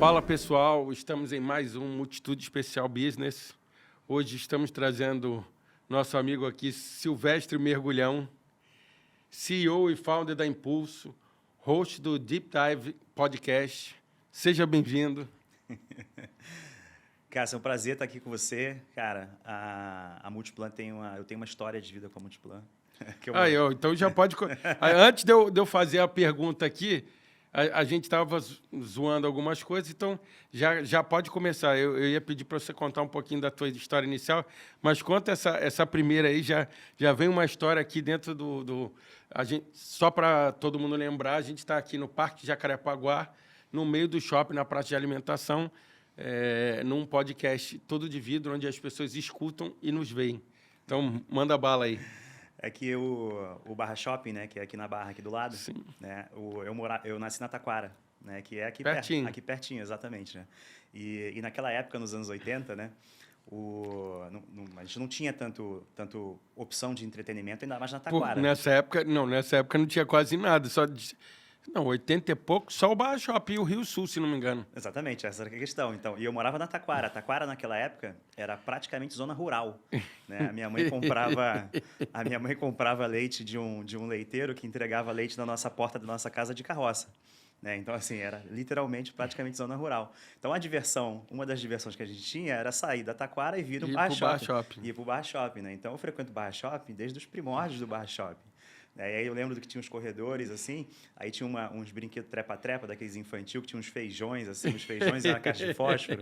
Fala pessoal, estamos em mais um Multitude Especial Business. Hoje estamos trazendo nosso amigo aqui, Silvestre Mergulhão, CEO e founder da Impulso, host do Deep Dive Podcast. Seja bem-vindo. Cara, é um prazer estar aqui com você. Cara, a Multiplan eu tenho uma história de vida com a Multiplan. Então já pode... Antes de eu fazer a pergunta aqui, a gente estava zoando algumas coisas, então já pode começar. Eu ia pedir para você contar um pouquinho da tua história inicial, mas conta essa primeira aí, já vem uma história aqui dentro só para todo mundo lembrar, a gente está aqui no Parque Jacarepaguá, no meio do shopping, na praça de alimentação, num podcast todo de vidro, onde as pessoas escutam e nos veem. Então, manda bala aí. É que o Barra Shopping, né, que é aqui na Barra, aqui do lado, Sim. né, eu nasci na Taquara, né, que é aqui pertinho. Aqui pertinho, exatamente, né? E naquela época, nos anos 80, né, a gente não tinha tanto opção de entretenimento, ainda mais na Taquara. Nessa época não tinha quase nada, 80 e pouco, só o Barra Shopping e o Rio Sul, se não me engano. Exatamente, essa era a questão. Então, e eu morava na Taquara. A Taquara, naquela época, era praticamente zona rural, né? A minha mãe comprava leite de um leiteiro que entregava leite na nossa porta da nossa casa de carroça, né? Então, assim, era literalmente praticamente zona rural. Então, uma das diversões que a gente tinha era sair da Taquara e vir no Barra Shopping. Ir pro Barra Shopping, né? Então, eu frequento o Barra Shopping desde os primórdios do Barra Shopping. E aí eu lembro que tinha uns corredores, assim, aí tinha uns brinquedos trepa-trepa, daqueles infantil, que tinha uns feijões, assim, os feijões eram caixa de fósforo.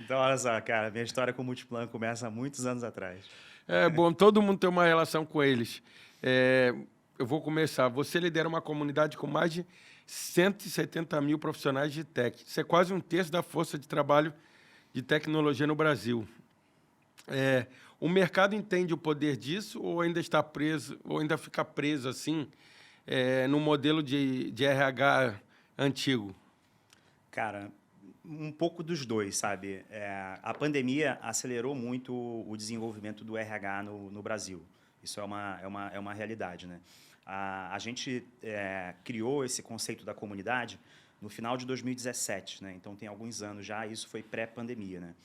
Então, olha só, cara, minha história com o Multiplan começa há muitos anos atrás. É bom, todo mundo tem uma relação com eles. Eu vou começar. Você lidera uma comunidade com mais de 170 mil profissionais de tech. Isso é quase um terço da força de trabalho de tecnologia no Brasil. O mercado entende o poder disso ou ainda está preso, ou ainda fica preso assim no modelo de RH antigo? Cara, um pouco dos dois, sabe? A pandemia acelerou muito o desenvolvimento do RH no Brasil. Isso é uma realidade, né? A gente criou esse conceito da comunidade no final de 2017, né? Então tem alguns anos já, isso foi pré-pandemia, né?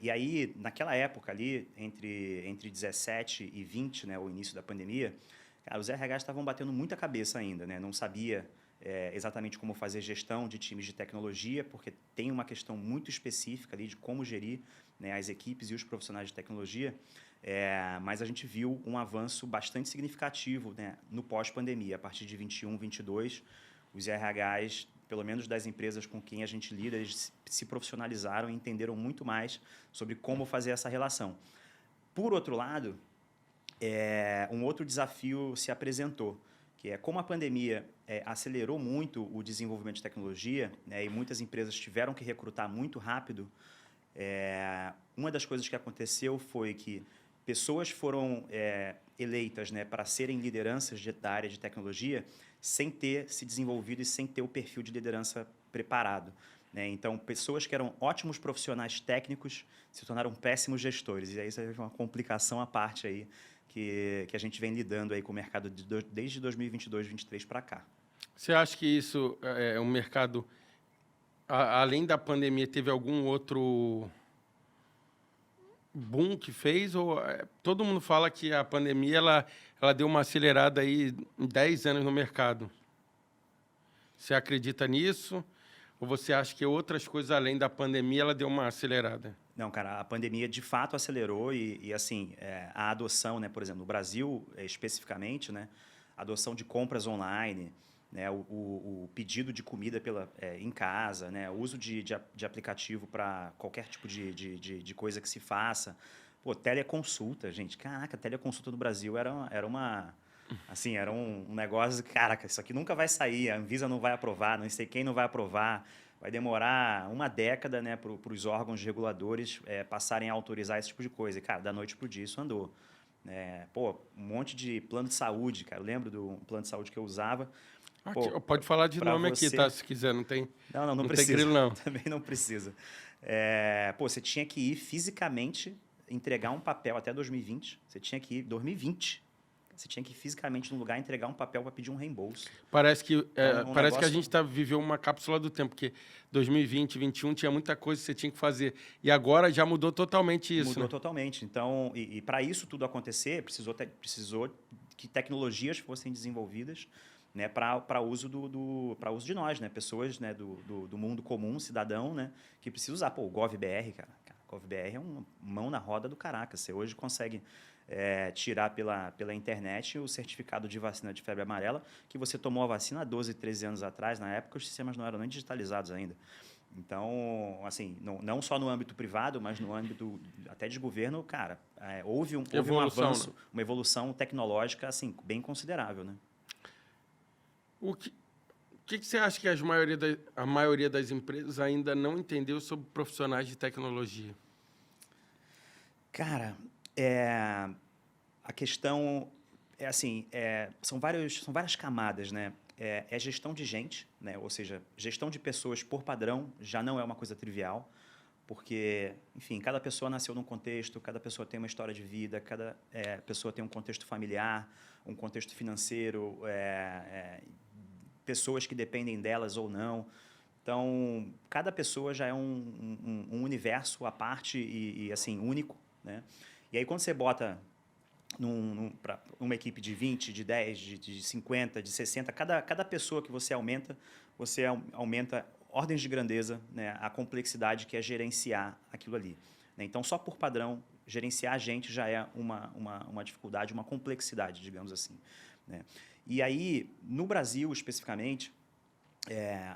E aí, naquela época ali, entre 17 e 20, né, o início da pandemia, cara, os RHs estavam batendo muita cabeça ainda, né? Não sabia exatamente como fazer gestão de times de tecnologia, porque tem uma questão muito específica ali de como gerir, né, as equipes e os profissionais de tecnologia, mas a gente viu um avanço bastante significativo, né, no pós-pandemia. A partir de 21, 22, os RHs, pelo menos das empresas com quem a gente lida, eles se profissionalizaram e entenderam muito mais sobre como fazer essa relação. Por outro lado, um outro desafio se apresentou, que é como a pandemia acelerou muito o desenvolvimento de tecnologia, né, e muitas empresas tiveram que recrutar muito rápido. Uma das coisas que aconteceu foi que pessoas foram eleitas, né, para serem lideranças da área de tecnologia sem ter se desenvolvido e sem ter o perfil de liderança preparado, né? Então, pessoas que eram ótimos profissionais técnicos se tornaram péssimos gestores. E aí isso é uma complicação à parte aí que a gente vem lidando aí com o mercado desde 2022, 2023 para cá. Você acha que isso é um mercado, além da pandemia, teve algum outro boom que fez? Ou todo mundo fala que a pandemia ela deu uma acelerada aí em 10 anos no mercado. Você acredita nisso? Ou você acha que outras coisas além da pandemia ela deu uma acelerada? Não, cara, a pandemia de fato acelerou e assim, a adoção, né, por exemplo, no Brasil especificamente, né, a adoção de compras online, né, o pedido de comida em casa, né, o uso de aplicativo para qualquer tipo de coisa que se faça. Pô, teleconsulta, gente. Caraca, teleconsulta no Brasil era um negócio, caraca, isso aqui nunca vai sair, a Anvisa não vai aprovar, não sei quem não vai aprovar. Vai demorar uma década, né, para os órgãos reguladores passarem a autorizar esse tipo de coisa. E, cara, da noite para o dia isso andou. Um monte de plano de saúde, cara. Eu lembro do plano de saúde que eu usava. Pode falar de nome aqui, tá? Se quiser, não tem. Não precisa. Tem grilo, não. Também não precisa. Você tinha que ir fisicamente entregar um papel até 2020. Você tinha que ir 2020. você tinha que ir fisicamente num lugar entregar um papel para pedir um reembolso. Parece que, Então, um parece que a negócio- gente viveu uma cápsula do tempo, porque 2020, 2021 tinha muita coisa que você tinha que fazer. E agora já mudou totalmente isso, Mudou né? totalmente. Então, e para isso tudo acontecer, precisou que tecnologias fossem desenvolvidas, né, para uso para uso de nós, né, pessoas, né, do mundo comum, cidadão, né, que precisa usar. Pô, o GovBR, cara, GovBR é uma mão na roda do caraca. Você hoje consegue tirar pela internet o certificado de vacina de febre amarela, que você tomou a vacina há 12, 13 anos atrás. Na época, os sistemas não eram nem digitalizados ainda. Então, assim, não só no âmbito privado, mas no âmbito até de governo, cara, houve um avanço, né? uma evolução tecnológica, assim, bem considerável, né? O que você acha que a maioria das empresas ainda não entendeu sobre profissionais de tecnologia? Cara, a questão é assim, são várias camadas, né? É gestão de gente, né? Ou seja, gestão de pessoas por padrão já não é uma coisa trivial, porque, enfim, cada pessoa nasceu num contexto, cada pessoa tem uma história de vida, cada pessoa tem um contexto familiar, um contexto financeiro, pessoas que dependem delas ou não. Então, cada pessoa já é um universo à parte e assim, único, né? E aí, quando você bota para uma equipe de 20, de 10, de 50, de 60, cada pessoa que você aumenta ordens de grandeza, né, a complexidade que é gerenciar aquilo ali, né? Então, só por padrão, gerenciar a gente já é uma dificuldade, uma complexidade, digamos assim, né? E aí, no Brasil, especificamente,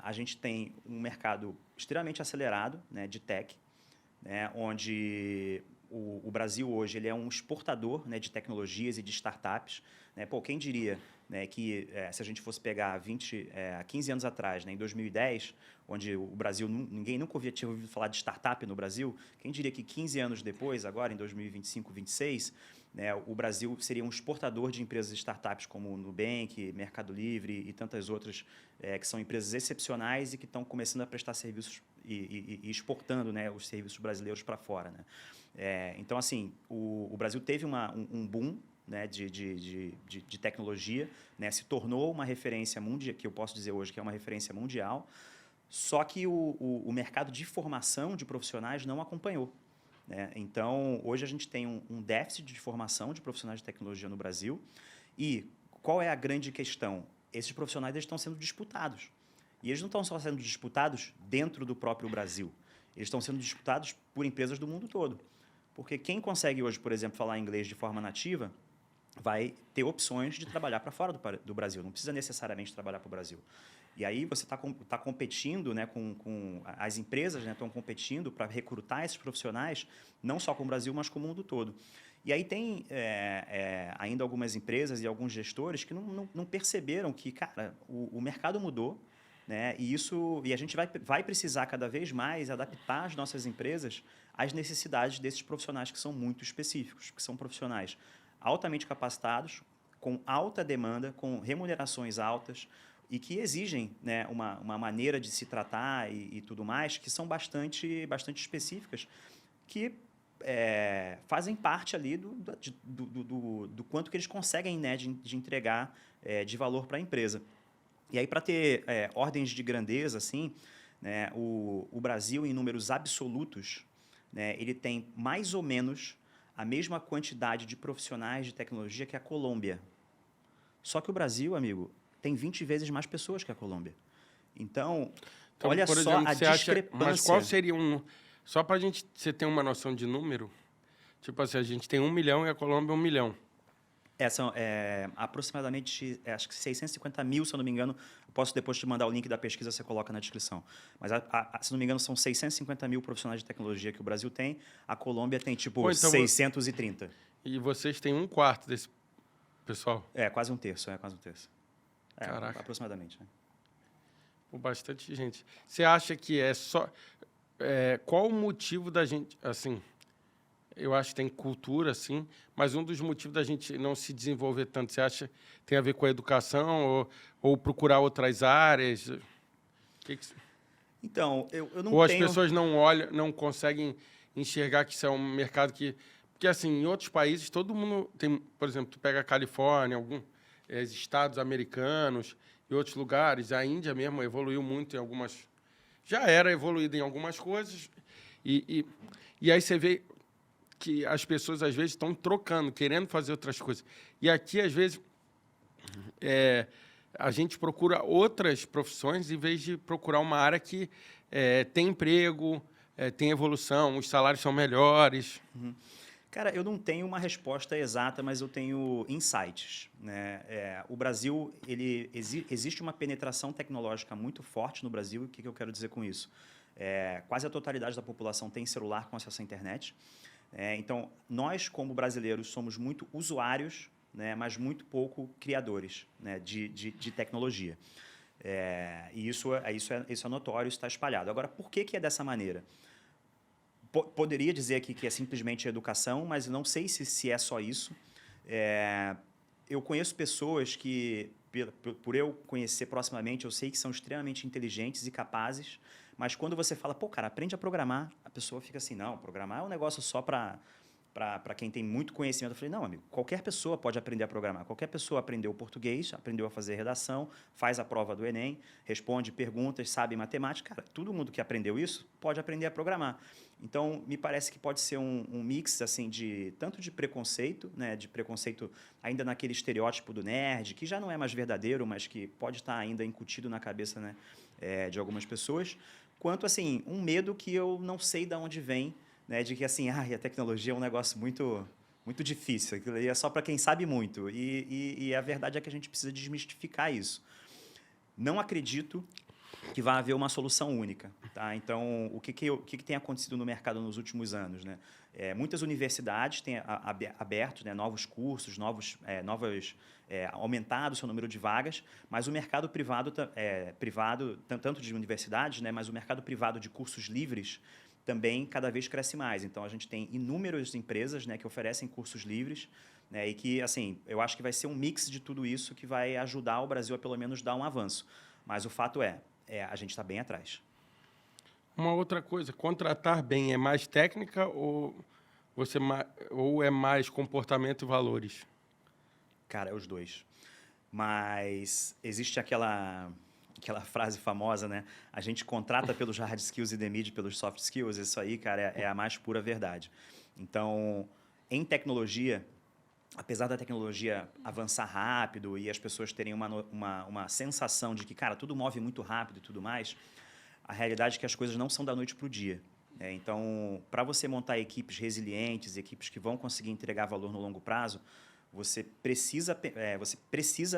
a gente tem um mercado extremamente acelerado, né, de tech, né, onde o Brasil hoje ele é um exportador, né, de tecnologias e de startups, né? Pô, quem diria, né, que se a gente fosse pegar 15 anos atrás, né, em 2010, onde o Brasil, ninguém nunca tinha ouvido falar de startup no Brasil, quem diria que 15 anos depois, agora em 2025, 2026, né, o Brasil seria um exportador de empresas e startups como o Nubank, Mercado Livre e tantas outras, que são empresas excepcionais e que estão começando a prestar serviços e exportando, né, os serviços brasileiros para fora, né? Então, assim, o Brasil teve um boom, né, de tecnologia, né, se tornou uma referência mundial, que eu posso dizer hoje que é uma referência mundial, só que o mercado de formação de profissionais não acompanhou, né? Então, hoje a gente tem um déficit de formação de profissionais de tecnologia no Brasil. E qual é a grande questão? Esses profissionais estão sendo disputados. E eles não estão só sendo disputados dentro do próprio Brasil. Eles estão sendo disputados por empresas do mundo todo. Porque quem consegue hoje, por exemplo, falar inglês de forma nativa, vai ter opções de trabalhar para fora do Brasil. Não precisa necessariamente trabalhar para o Brasil. E aí você está competindo, né, as empresas, né, estão competindo para recrutar esses profissionais, não só com o Brasil, mas com o mundo todo. E aí tem ainda algumas empresas e alguns gestores que não perceberam que, cara, o mercado mudou, né, e a gente vai precisar cada vez mais adaptar as nossas empresas às necessidades desses profissionais que são muito específicos, que são profissionais altamente capacitados, com alta demanda, com remunerações altas, e que exigem, né, uma maneira de se tratar e tudo mais, que são bastante específicas, que fazem parte ali do quanto que eles conseguem, né, de entregar de valor para a empresa. E aí, para ter ordens de grandeza, assim, né, o Brasil, em números absolutos, né, ele tem mais ou menos a mesma quantidade de profissionais de tecnologia que a Colômbia. Só que o Brasil, amigo, tem 20 vezes mais pessoas que a Colômbia. Então olha por só exemplo, a você acha, discrepância. mas qual seria só para você ter uma noção de número? Tipo assim, a gente tem 1 milhão e a Colômbia 1 milhão. São aproximadamente, acho que 650 mil, se eu não me engano. Eu posso depois te mandar o link da pesquisa, você coloca na descrição. Mas, se não me engano, são 650 mil profissionais de tecnologia que o Brasil tem. A Colômbia tem, tipo, Pô, então 630. E vocês têm 1/4 desse pessoal? Quase um terço, quase um terço. Caraca. Aproximadamente, né? Pô, bastante gente. Você acha que é só... qual o motivo da gente... Assim, eu acho que tem cultura, assim, mas um dos motivos da gente não se desenvolver tanto, você acha que tem a ver com a educação ou procurar outras áreas? Então, eu não ou tenho... as pessoas não olham, não conseguem enxergar que isso é um mercado que Porque, assim, em outros países, todo mundo tem... Por exemplo, tu pega a Califórnia, alguns estados americanos e outros lugares. A Índia mesmo evoluiu muito em algumas... Já era evoluída em algumas coisas. E aí você vê que as pessoas, às vezes, estão trocando, querendo fazer outras coisas. E aqui, às vezes, a gente procura outras profissões em vez de procurar uma área que tem emprego, tem evolução, os salários são melhores. Cara, eu não tenho uma resposta exata, mas eu tenho insights, né? O Brasil, existe uma penetração tecnológica muito forte no Brasil. O que eu quero dizer com isso? Quase a totalidade da população tem celular com acesso à internet. Então, nós, como brasileiros, somos muito usuários, né, mas muito pouco criadores, né, de tecnologia. E isso é notório, isso está espalhado. Agora, por que é dessa maneira? Poderia dizer aqui que é simplesmente educação, mas não sei se é só isso. Eu conheço pessoas que, por eu conhecer proximamente, eu sei que são extremamente inteligentes e capazes, mas quando você fala, pô, cara, aprende a programar, a pessoa fica assim, não, programar é um negócio só para quem tem muito conhecimento. Eu falei, não, amigo, qualquer pessoa pode aprender a programar. Qualquer pessoa aprendeu português, aprendeu a fazer redação, faz a prova do Enem, responde perguntas, sabe matemática. Cara, todo mundo que aprendeu isso pode aprender a programar. Então, me parece que pode ser um mix assim, tanto de preconceito, né, de preconceito ainda naquele estereótipo do nerd, que já não é mais verdadeiro, mas que pode estar ainda incutido na cabeça, né, de algumas pessoas, quanto assim, um medo que eu não sei de onde vem, né, de que assim, a tecnologia é um negócio muito, muito difícil, aquilo aí é só para quem sabe muito. E a verdade é que a gente precisa desmistificar isso. Não acredito que vai haver uma solução única. Tá? Então, o que tem acontecido no mercado nos últimos anos? Né? Muitas universidades têm aberto, né, novos cursos, aumentado o seu número de vagas, mas o mercado privado, tanto de universidades, né, mas o mercado privado de cursos livres também cada vez cresce mais. Então, a gente tem inúmeras empresas, né, que oferecem cursos livres, né, e que, assim, eu acho que vai ser um mix de tudo isso que vai ajudar o Brasil a, pelo menos, dar um avanço. Mas o fato a gente está bem atrás. Uma outra coisa, contratar bem é mais técnica ou é mais comportamento e valores? Cara, é os dois. Mas existe aquela frase famosa, né? A gente contrata pelos hard skills e demite pelos soft skills. Isso aí, cara, é a mais pura verdade. Então, em tecnologia, apesar da tecnologia avançar rápido e as pessoas terem uma sensação de que, cara, tudo move muito rápido e tudo mais, a realidade é que as coisas não são da noite para o dia. Então, para você montar equipes resilientes, equipes que vão conseguir entregar valor no longo prazo, você precisa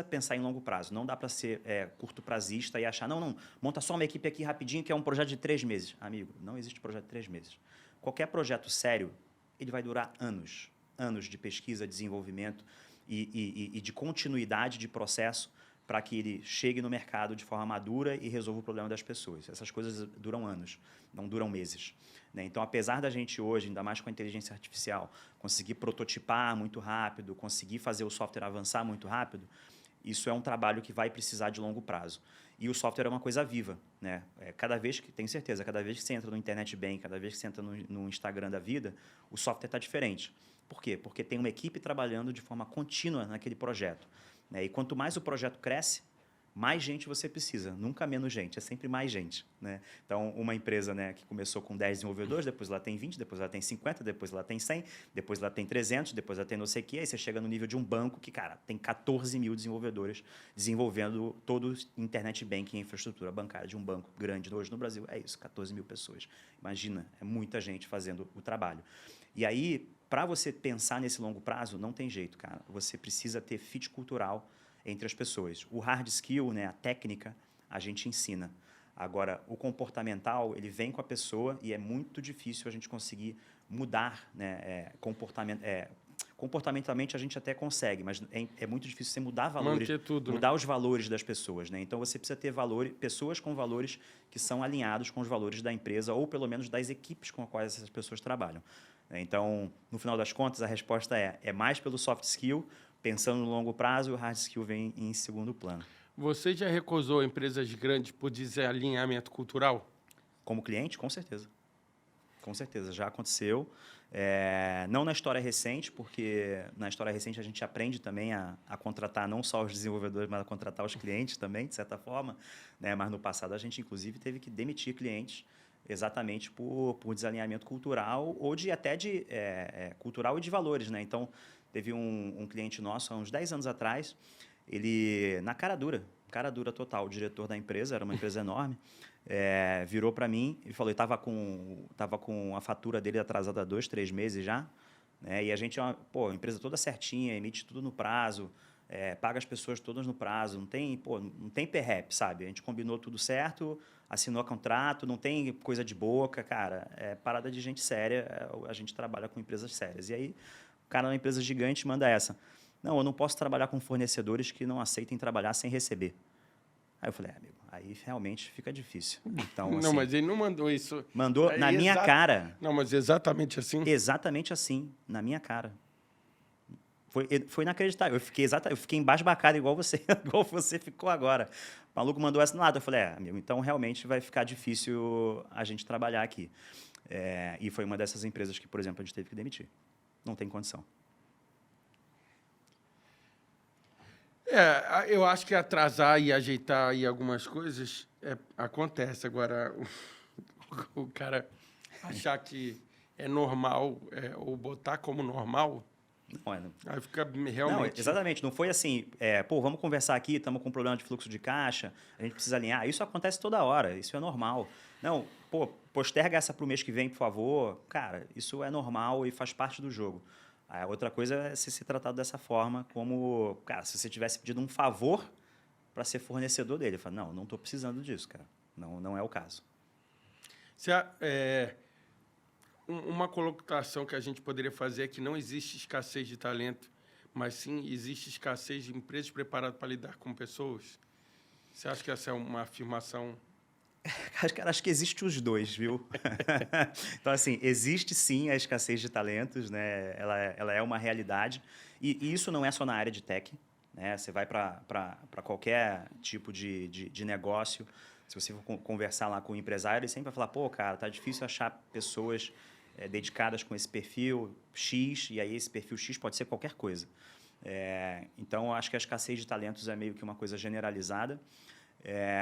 pensar em longo prazo. Não dá para ser curto prazista e achar, não, monta só uma equipe aqui rapidinho que é um projeto de 3 meses. Amigo, não existe projeto de 3 meses. Qualquer projeto sério, ele vai durar anos. Anos de pesquisa, desenvolvimento e de continuidade de processo para que ele chegue no mercado de forma madura e resolva o problema das pessoas. Essas coisas duram anos, não duram meses. Né? Então, apesar da gente hoje, ainda mais com a inteligência artificial, conseguir prototipar muito rápido, conseguir fazer o software avançar muito rápido, isso é um trabalho que vai precisar de longo prazo. E o software é uma coisa viva. Né? Cada vez que, tenho certeza, cada vez que você entra no Internet Bank, cada vez que você entra no Instagram da vida, o software está diferente. Por quê? Porque tem uma equipe trabalhando de forma contínua naquele projeto. Né? E quanto mais o projeto cresce, mais gente você precisa. Nunca menos gente, é sempre mais gente. Né? Então, uma empresa, né, que começou com 10 desenvolvedores, depois ela tem 20, depois ela tem 50, depois ela tem 100, depois ela tem 300, depois ela tem não sei o quê, aí você chega no nível de um banco que, cara, tem 14 mil desenvolvedores desenvolvendo todo o Internet Banking, infraestrutura bancária de um banco grande hoje no Brasil. É isso, 14 mil pessoas. Imagina, é muita gente fazendo o trabalho. E aí, para você pensar nesse longo prazo, não tem jeito, cara. Você precisa ter fit cultural entre as pessoas. O hard skill, né, a técnica, a gente ensina. Agora, o comportamental, ele vem com a pessoa e é muito difícil a gente conseguir mudar, né, comportamentalmente a gente até consegue, mas é muito difícil você mudar valores, Manter tudo, mudar os valores das pessoas. Né? Então, você precisa ter pessoas com valores que são alinhados com os valores da empresa ou, pelo menos, das equipes com as quais essas pessoas trabalham. Então, no final das contas, a resposta é mais pelo soft skill, pensando no longo prazo, o hard skill vem em segundo plano. Você já recusou empresas grandes por desalinhamento cultural? Como cliente, com certeza. Com certeza, já aconteceu. Não na história recente, porque na história recente a gente aprende também a contratar não só os desenvolvedores, mas a contratar os clientes também, de certa forma. Né? Mas no passado a gente, inclusive, teve que demitir clientes exatamente por desalinhamento cultural ou até de cultural e de valores. Né? Então, teve um cliente nosso, há uns 10 anos atrás, ele, na cara dura total, o diretor da empresa, era uma empresa enorme, virou para mim e falou, estava com a fatura dele atrasada há 2, 3 meses já, né? E a gente é uma empresa toda certinha, emite tudo no prazo, paga as pessoas todas no prazo, não tem perrep, sabe? A gente combinou tudo certo, assinou contrato, não tem coisa de boca, cara, é parada de gente séria, a gente trabalha com empresas sérias. E aí, o cara na empresa gigante manda essa. Não, eu não posso trabalhar com fornecedores que não aceitem trabalhar sem receber. Aí eu falei, amigo, aí realmente fica difícil. Então, Não, assim, mas ele não mandou isso. mandou na minha cara. Não, mas exatamente assim? Exatamente assim, na minha cara. Foi inacreditável. Eu fiquei embasbacado igual você, igual você ficou agora. O maluco mandou essa no lado. Eu falei, amigo, então realmente vai ficar difícil a gente trabalhar aqui. E foi uma dessas empresas que, por exemplo, a gente teve que demitir. Não tem condição. Eu acho que atrasar e ajeitar aí algumas coisas acontece. Agora, o cara achar que é normal ou botar como normal, Não, aí fica não, realmente... exatamente. Não foi assim, vamos conversar aqui, estamos com um problema de fluxo de caixa, a gente precisa alinhar. Isso acontece toda hora, isso é normal. Não, posterga essa para o mês que vem, por favor. Cara, isso é normal e faz parte do jogo. A outra coisa é ser tratado dessa forma, como, cara, se você tivesse pedido um favor para ser fornecedor dele. Eu falo, não estou precisando disso, cara. Não é o caso. Uma colocação que a gente poderia fazer é que não existe escassez de talento, mas sim existe escassez de empresas preparadas para lidar com pessoas. Você acha que essa é uma afirmação? Cara, acho que existe os dois, viu? Então, assim, existe sim a escassez de talentos, né? Ela é uma realidade. E isso não é só na área de tech, né? Você vai para qualquer tipo de negócio. Se você for conversar lá com o empresário, ele sempre vai falar, cara, tá difícil achar pessoas dedicadas com esse perfil X, e aí esse perfil X pode ser qualquer coisa. Então, eu acho que a escassez de talentos é meio que uma coisa generalizada.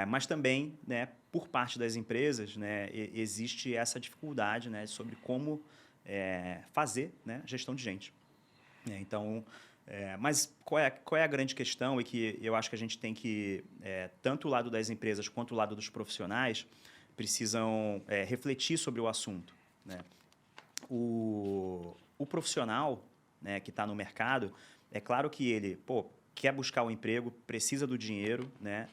Mas também, né, por parte das empresas, né, existe essa dificuldade, né, sobre como fazer, né, gestão de gente. Então, mas qual é a grande questão e que eu acho que a gente tem que, tanto o lado das empresas quanto o lado dos profissionais, precisam refletir sobre o assunto. Né? O profissional, né, que está no mercado, é claro que ele quer buscar o emprego, precisa do dinheiro, né?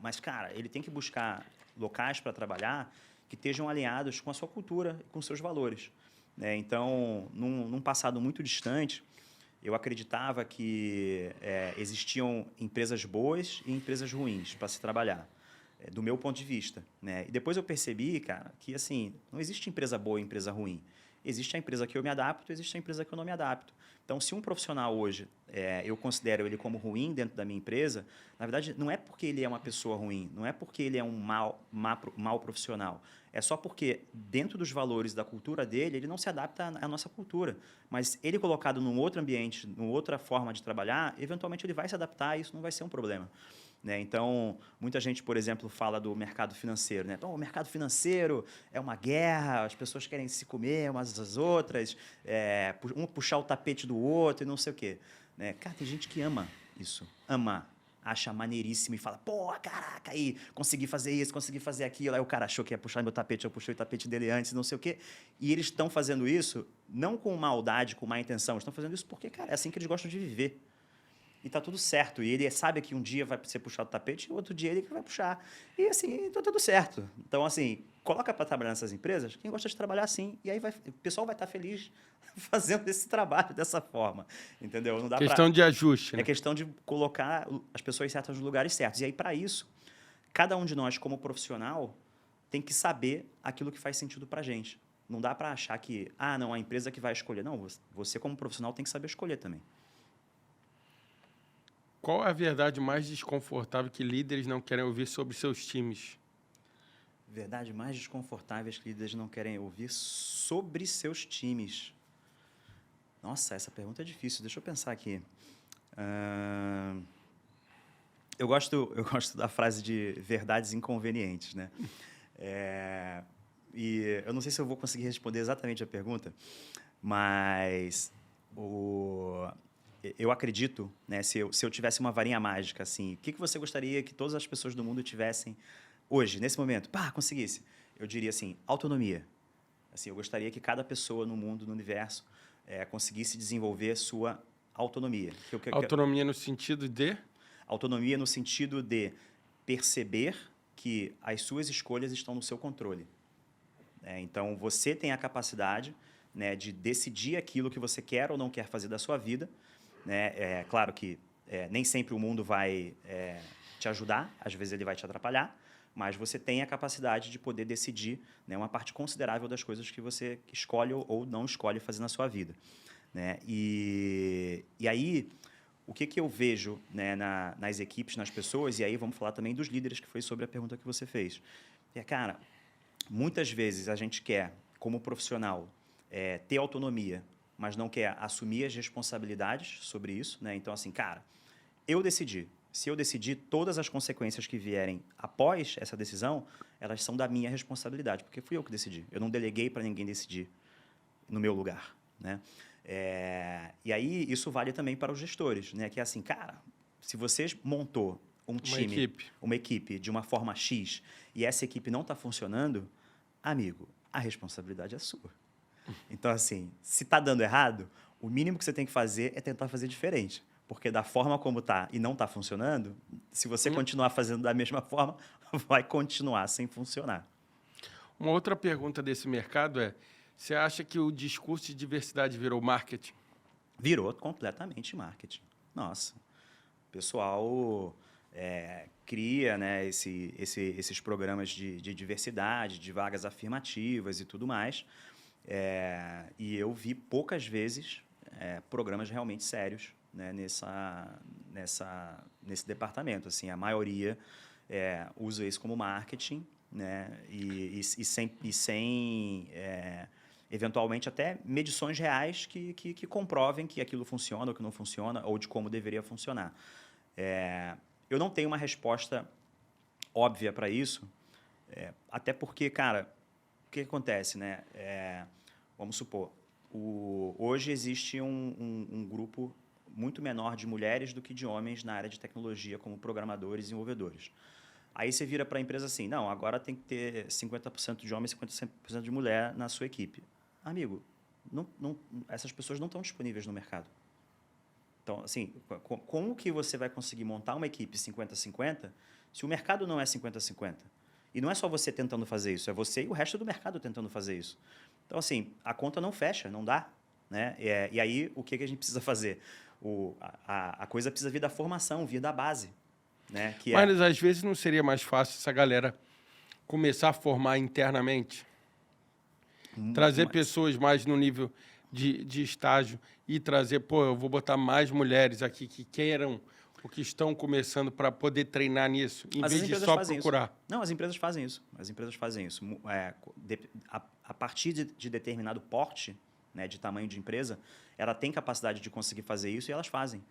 Mas, cara, ele tem que buscar locais para trabalhar que estejam alinhados com a sua cultura e com seus valores. Né? Então, num passado muito distante, eu acreditava que existiam empresas boas e empresas ruins para se trabalhar, do meu ponto de vista. Né? E depois eu percebi, cara, que assim, não existe empresa boa e empresa ruim. Existe a empresa que eu me adapto, existe a empresa que eu não me adapto. Então, se um profissional hoje, eu considero ele como ruim dentro da minha empresa, na verdade, não é porque ele é uma pessoa ruim, não é porque ele é um mau profissional. É só porque, dentro dos valores da cultura dele, ele não se adapta à nossa cultura. Mas ele colocado num outro ambiente, numa outra forma de trabalhar, eventualmente ele vai se adaptar e isso não vai ser um problema. Né? Então, muita gente, por exemplo, fala do mercado financeiro. Né? Então, o mercado financeiro é uma guerra, as pessoas querem se comer umas às outras, um puxar o tapete do outro e não sei o quê. Né? Cara, tem gente que ama isso, acha maneiríssimo e fala, caraca, aí, consegui fazer isso, consegui fazer aquilo. Aí o cara achou que ia puxar meu tapete, eu puxei o tapete dele antes, não sei o quê. E eles estão fazendo isso não com maldade, com má intenção, estão fazendo isso porque, cara, é assim que eles gostam de viver. E tá tudo certo. E ele sabe que um dia vai ser puxado o tapete e outro dia ele que vai puxar. E assim, tá tudo certo. Então, assim, coloca para trabalhar nessas empresas quem gosta de trabalhar assim. E aí o pessoal vai estar feliz fazendo esse trabalho dessa forma. Entendeu? Não dá questão de ajuste. Né? É questão de colocar as pessoas certas nos lugares certos. E aí, para isso, cada um de nós, como profissional, tem que saber aquilo que faz sentido para a gente. Não dá para achar que, não, a empresa que vai escolher. Não, você como profissional tem que saber escolher também. Qual é a verdade mais desconfortável que líderes não querem ouvir sobre seus times? Verdades mais desconfortáveis que líderes não querem ouvir sobre seus times. Nossa, essa pergunta é difícil. Deixa eu pensar aqui. Eu gosto da frase de verdades inconvenientes, né? E eu não sei se eu vou conseguir responder exatamente a pergunta, mas eu acredito, né? Se eu tivesse uma varinha mágica, assim, o que você gostaria que todas as pessoas do mundo tivessem hoje, nesse momento? Pá, conseguisse. Eu diria assim, autonomia. Assim, eu gostaria que cada pessoa no mundo, no universo, conseguisse desenvolver sua autonomia. Autonomia no sentido de? Autonomia no sentido de perceber que as suas escolhas estão no seu controle. Então, você tem a capacidade, né, de decidir aquilo que você quer ou não quer fazer da sua vida. Né? Claro que nem sempre o mundo vai te ajudar, às vezes ele vai te atrapalhar, mas você tem a capacidade de poder decidir, né, uma parte considerável das coisas que você escolhe ou não escolhe fazer na sua vida. Né? E aí, o que eu vejo, né, nas equipes, nas pessoas, e aí vamos falar também dos líderes, que foi sobre a pergunta que você fez. Cara, muitas vezes a gente quer, como profissional, ter autonomia, mas não quer assumir as responsabilidades sobre isso. Né? Então, assim, cara, eu decidi. Se eu decidir, todas as consequências que vierem após essa decisão, elas são da minha responsabilidade, porque fui eu que decidi. Eu não deleguei para ninguém decidir no meu lugar. Né? E aí, isso vale também para os gestores. Né? Que é assim, cara, se você montou uma equipe de uma forma X e essa equipe não está funcionando, amigo, a responsabilidade é sua. Então, assim, se está dando errado, o mínimo que você tem que fazer é tentar fazer diferente. Porque da forma como está e não está funcionando, se você continuar fazendo da mesma forma, vai continuar sem funcionar. Uma outra pergunta desse mercado é, você acha que o discurso de diversidade virou marketing? Virou completamente marketing. Nossa, o pessoal cria, né, esses programas de diversidade, de vagas afirmativas e tudo mais. E eu vi poucas vezes programas realmente sérios, né, nesse departamento. Assim, a maioria usa isso como marketing, né, e sem eventualmente até medições reais que comprovem que aquilo funciona ou que não funciona, ou de como deveria funcionar. Eu não tenho uma resposta óbvia para isso, até porque, cara, o que acontece, né? Vamos supor, hoje existe um grupo muito menor de mulheres do que de homens na área de tecnologia, como programadores e desenvolvedores. Aí você vira para a empresa assim, não, agora tem que ter 50% de homens e 50% de mulher na sua equipe. Amigo, essas pessoas não estão disponíveis no mercado. Então, assim, como que você vai conseguir montar uma equipe 50-50 se o mercado não é 50-50? E não é só você tentando fazer isso, é você e o resto do mercado tentando fazer isso. Então, assim, a conta não fecha, não dá. Né? E aí, o que a gente precisa fazer? A coisa precisa vir da formação, vir da base. Né? Mas, às vezes, não seria mais fácil essa galera começar a formar internamente? Trazer pessoas mais no nível de estágio e trazer, eu vou botar mais mulheres aqui que queiram ou que estão começando para poder treinar nisso, em vez de só procurar. Isso. Não, as empresas fazem isso. As empresas fazem isso. A partir de determinado porte, né, de tamanho de empresa, ela tem capacidade de conseguir fazer isso e elas fazem.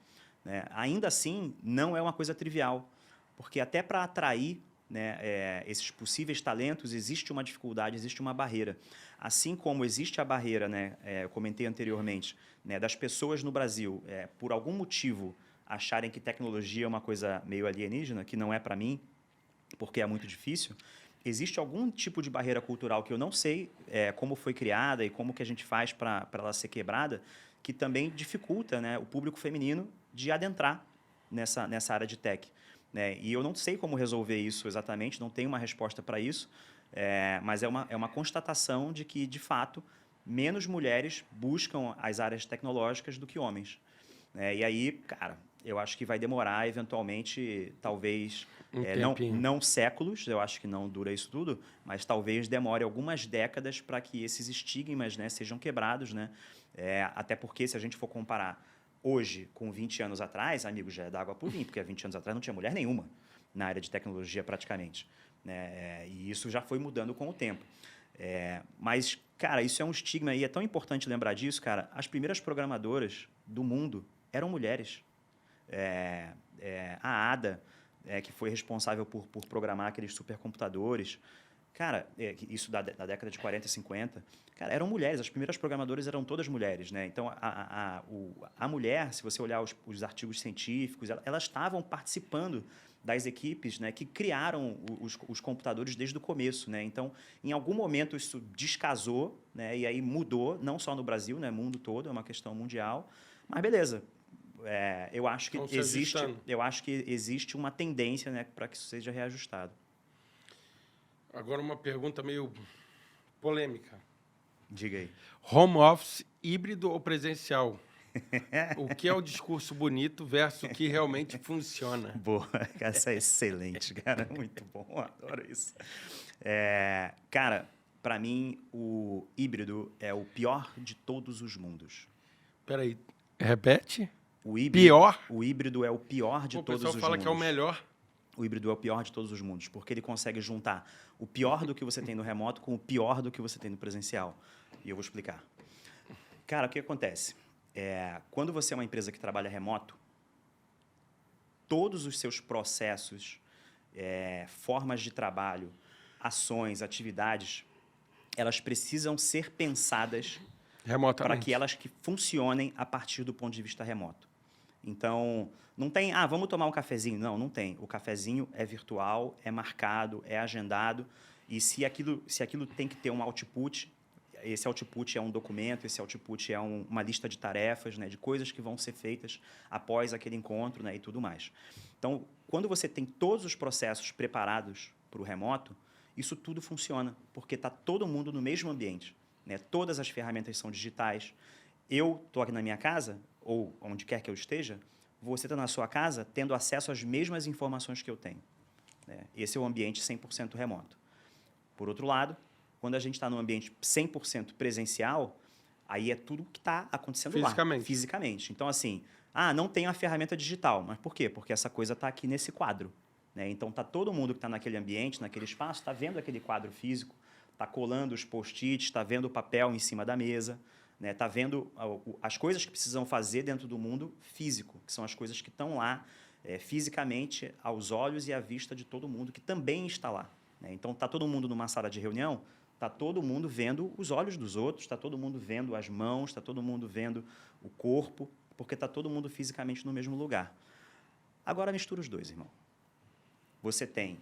Né? Ainda assim, não é uma coisa trivial, porque até para atrair, né, esses possíveis talentos, existe uma dificuldade, existe uma barreira. Assim como existe a barreira, né, eu comentei anteriormente, né, das pessoas no Brasil, por algum motivo, acharem que tecnologia é uma coisa meio alienígena, que não é para mim, porque é muito difícil, existe algum tipo de barreira cultural que eu não sei como foi criada e como que a gente faz para ela ser quebrada, que também dificulta, né, o público feminino de adentrar nessa área de tech. Né? E eu não sei como resolver isso exatamente, não tenho uma resposta para isso, mas é uma constatação de que, de fato, menos mulheres buscam as áreas tecnológicas do que homens. E aí, cara, eu acho que vai demorar, eventualmente, talvez, não séculos, eu acho que não dura isso tudo, mas talvez demore algumas décadas para que esses estigmas, né, sejam quebrados. Né? Até porque, se a gente for comparar hoje com 20 anos atrás, amigo, já é da água para o vinho, porque há 20 anos atrás não tinha mulher nenhuma na área de tecnologia praticamente. né? E isso já foi mudando com o tempo. Mas, cara, isso é um estigma e é tão importante lembrar disso, cara. As primeiras programadoras do mundo eram mulheres. A Ada, que foi responsável por programar aqueles supercomputadores, cara, isso da década de 40 e 50, cara, eram mulheres. As primeiras programadoras eram todas mulheres, né? Então, a mulher, se você olhar os artigos científicos, elas estavam participando das equipes, né, que criaram os computadores desde o começo, né? Então, em algum momento isso descasou, né? E aí mudou, não só no Brasil, né? Mundo todo, é uma questão mundial. Mas beleza. Eu acho que existe uma tendência, né, para que isso seja reajustado. Agora uma pergunta meio polêmica. Diga aí. Home office híbrido ou presencial? O que é o discurso bonito versus o que realmente funciona? Boa, essa é excelente, cara. Muito bom, adoro isso. Cara, para mim, o híbrido é o pior de todos os mundos. Peraí, repete? Pior? O híbrido é o pior de todos os mundos. O pessoal fala que é o melhor. O híbrido é o pior de todos os mundos, porque ele consegue juntar o pior do que você tem no remoto com o pior do que você tem no presencial. E eu vou explicar. Cara, o que acontece? Quando você é uma empresa que trabalha remoto, todos os seus processos, formas de trabalho, ações, atividades, elas precisam ser pensadas para que elas funcionem a partir do ponto de vista remoto. Então, não tem, vamos tomar um cafezinho. Não tem. O cafezinho é virtual, é marcado, é agendado, e se aquilo tem que ter um output, esse output é um documento, esse output é uma lista de tarefas, né, de coisas que vão ser feitas após aquele encontro, né, e tudo mais. Então, quando você tem todos os processos preparados para o remoto, isso tudo funciona, porque está todo mundo no mesmo ambiente, né? Todas as ferramentas são digitais. Eu estou aqui na minha casa, ou onde quer que eu esteja, você está na sua casa tendo acesso às mesmas informações que eu tenho, né? Esse é o ambiente 100% remoto. Por outro lado, quando a gente está num ambiente 100% presencial, aí é tudo que está acontecendo fisicamente. Então, assim, não tem a ferramenta digital. Mas por quê? Porque essa coisa está aqui nesse quadro, né? Então, está todo mundo que está naquele ambiente, naquele espaço, está vendo aquele quadro físico, está colando os post-its, está vendo o papel em cima da mesa, né? Está vendo as coisas que precisam fazer dentro do mundo físico, que são as coisas que estão lá fisicamente aos olhos e à vista de todo mundo que também está lá, né? Então, está todo mundo numa sala de reunião, está todo mundo vendo os olhos dos outros, está todo mundo vendo as mãos, está todo mundo vendo o corpo, porque está todo mundo fisicamente no mesmo lugar. Agora, mistura os dois, irmão. Você tem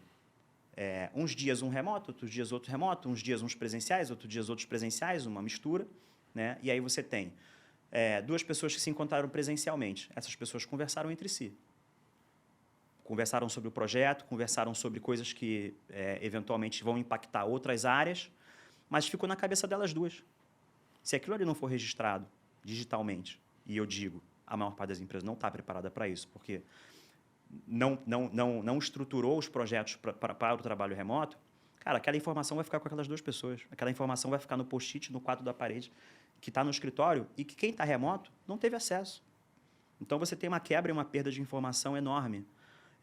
uns dias um remoto, outros dias outro remoto, uns dias uns presenciais, outros dias outros presenciais, uma mistura, né? E aí você tem duas pessoas que se encontraram presencialmente. Essas pessoas conversaram entre si. Conversaram sobre o projeto, conversaram sobre coisas que eventualmente vão impactar outras áreas, mas ficou na cabeça delas duas. Se aquilo ali não for registrado digitalmente, e eu digo, a maior parte das empresas não está preparada para isso, porque não estruturou os projetos para o trabalho remoto, cara, aquela informação vai ficar com aquelas duas pessoas. Aquela informação vai ficar no post-it, no quadro da parede, que está no escritório, e que quem está remoto não teve acesso. Então, você tem uma quebra e uma perda de informação enorme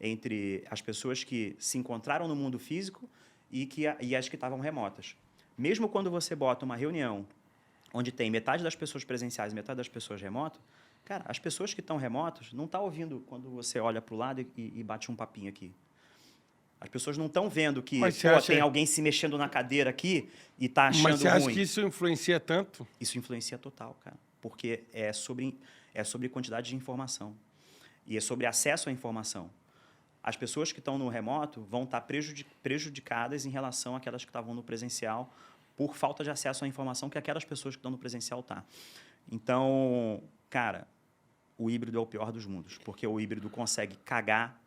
entre as pessoas que se encontraram no mundo físico e as que estavam remotas. Mesmo quando você bota uma reunião onde tem metade das pessoas presenciais e metade das pessoas remotas, cara, as pessoas que estão remotas não estão ouvindo quando você olha para o lado e bate um papinho aqui. As pessoas não estão vendo que tem alguém se mexendo na cadeira aqui e está achando ruim. Mas você acha que isso influencia tanto? Isso influencia total, cara. Porque é sobre quantidade de informação. E é sobre acesso à informação. As pessoas que estão no remoto vão estar prejudicadas em relação àquelas que estavam no presencial por falta de acesso à informação que aquelas pessoas que estão no presencial estão. Então, cara, o híbrido é o pior dos mundos, porque o híbrido consegue cagar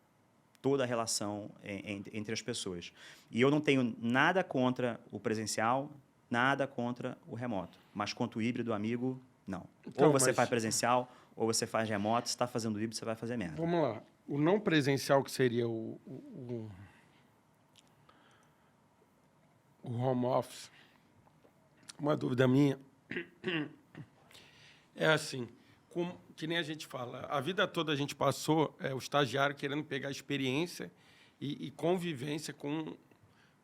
toda a relação entre as pessoas. E eu não tenho nada contra o presencial, nada contra o remoto. Mas quanto o híbrido, amigo, não. Então, ou você faz presencial, ou você faz remoto. Se está fazendo híbrido, você vai fazer merda. Vamos lá. O não presencial, que seria o home office, uma dúvida minha é assim, que nem a gente fala, a vida toda a gente passou, o estagiário querendo pegar experiência e convivência com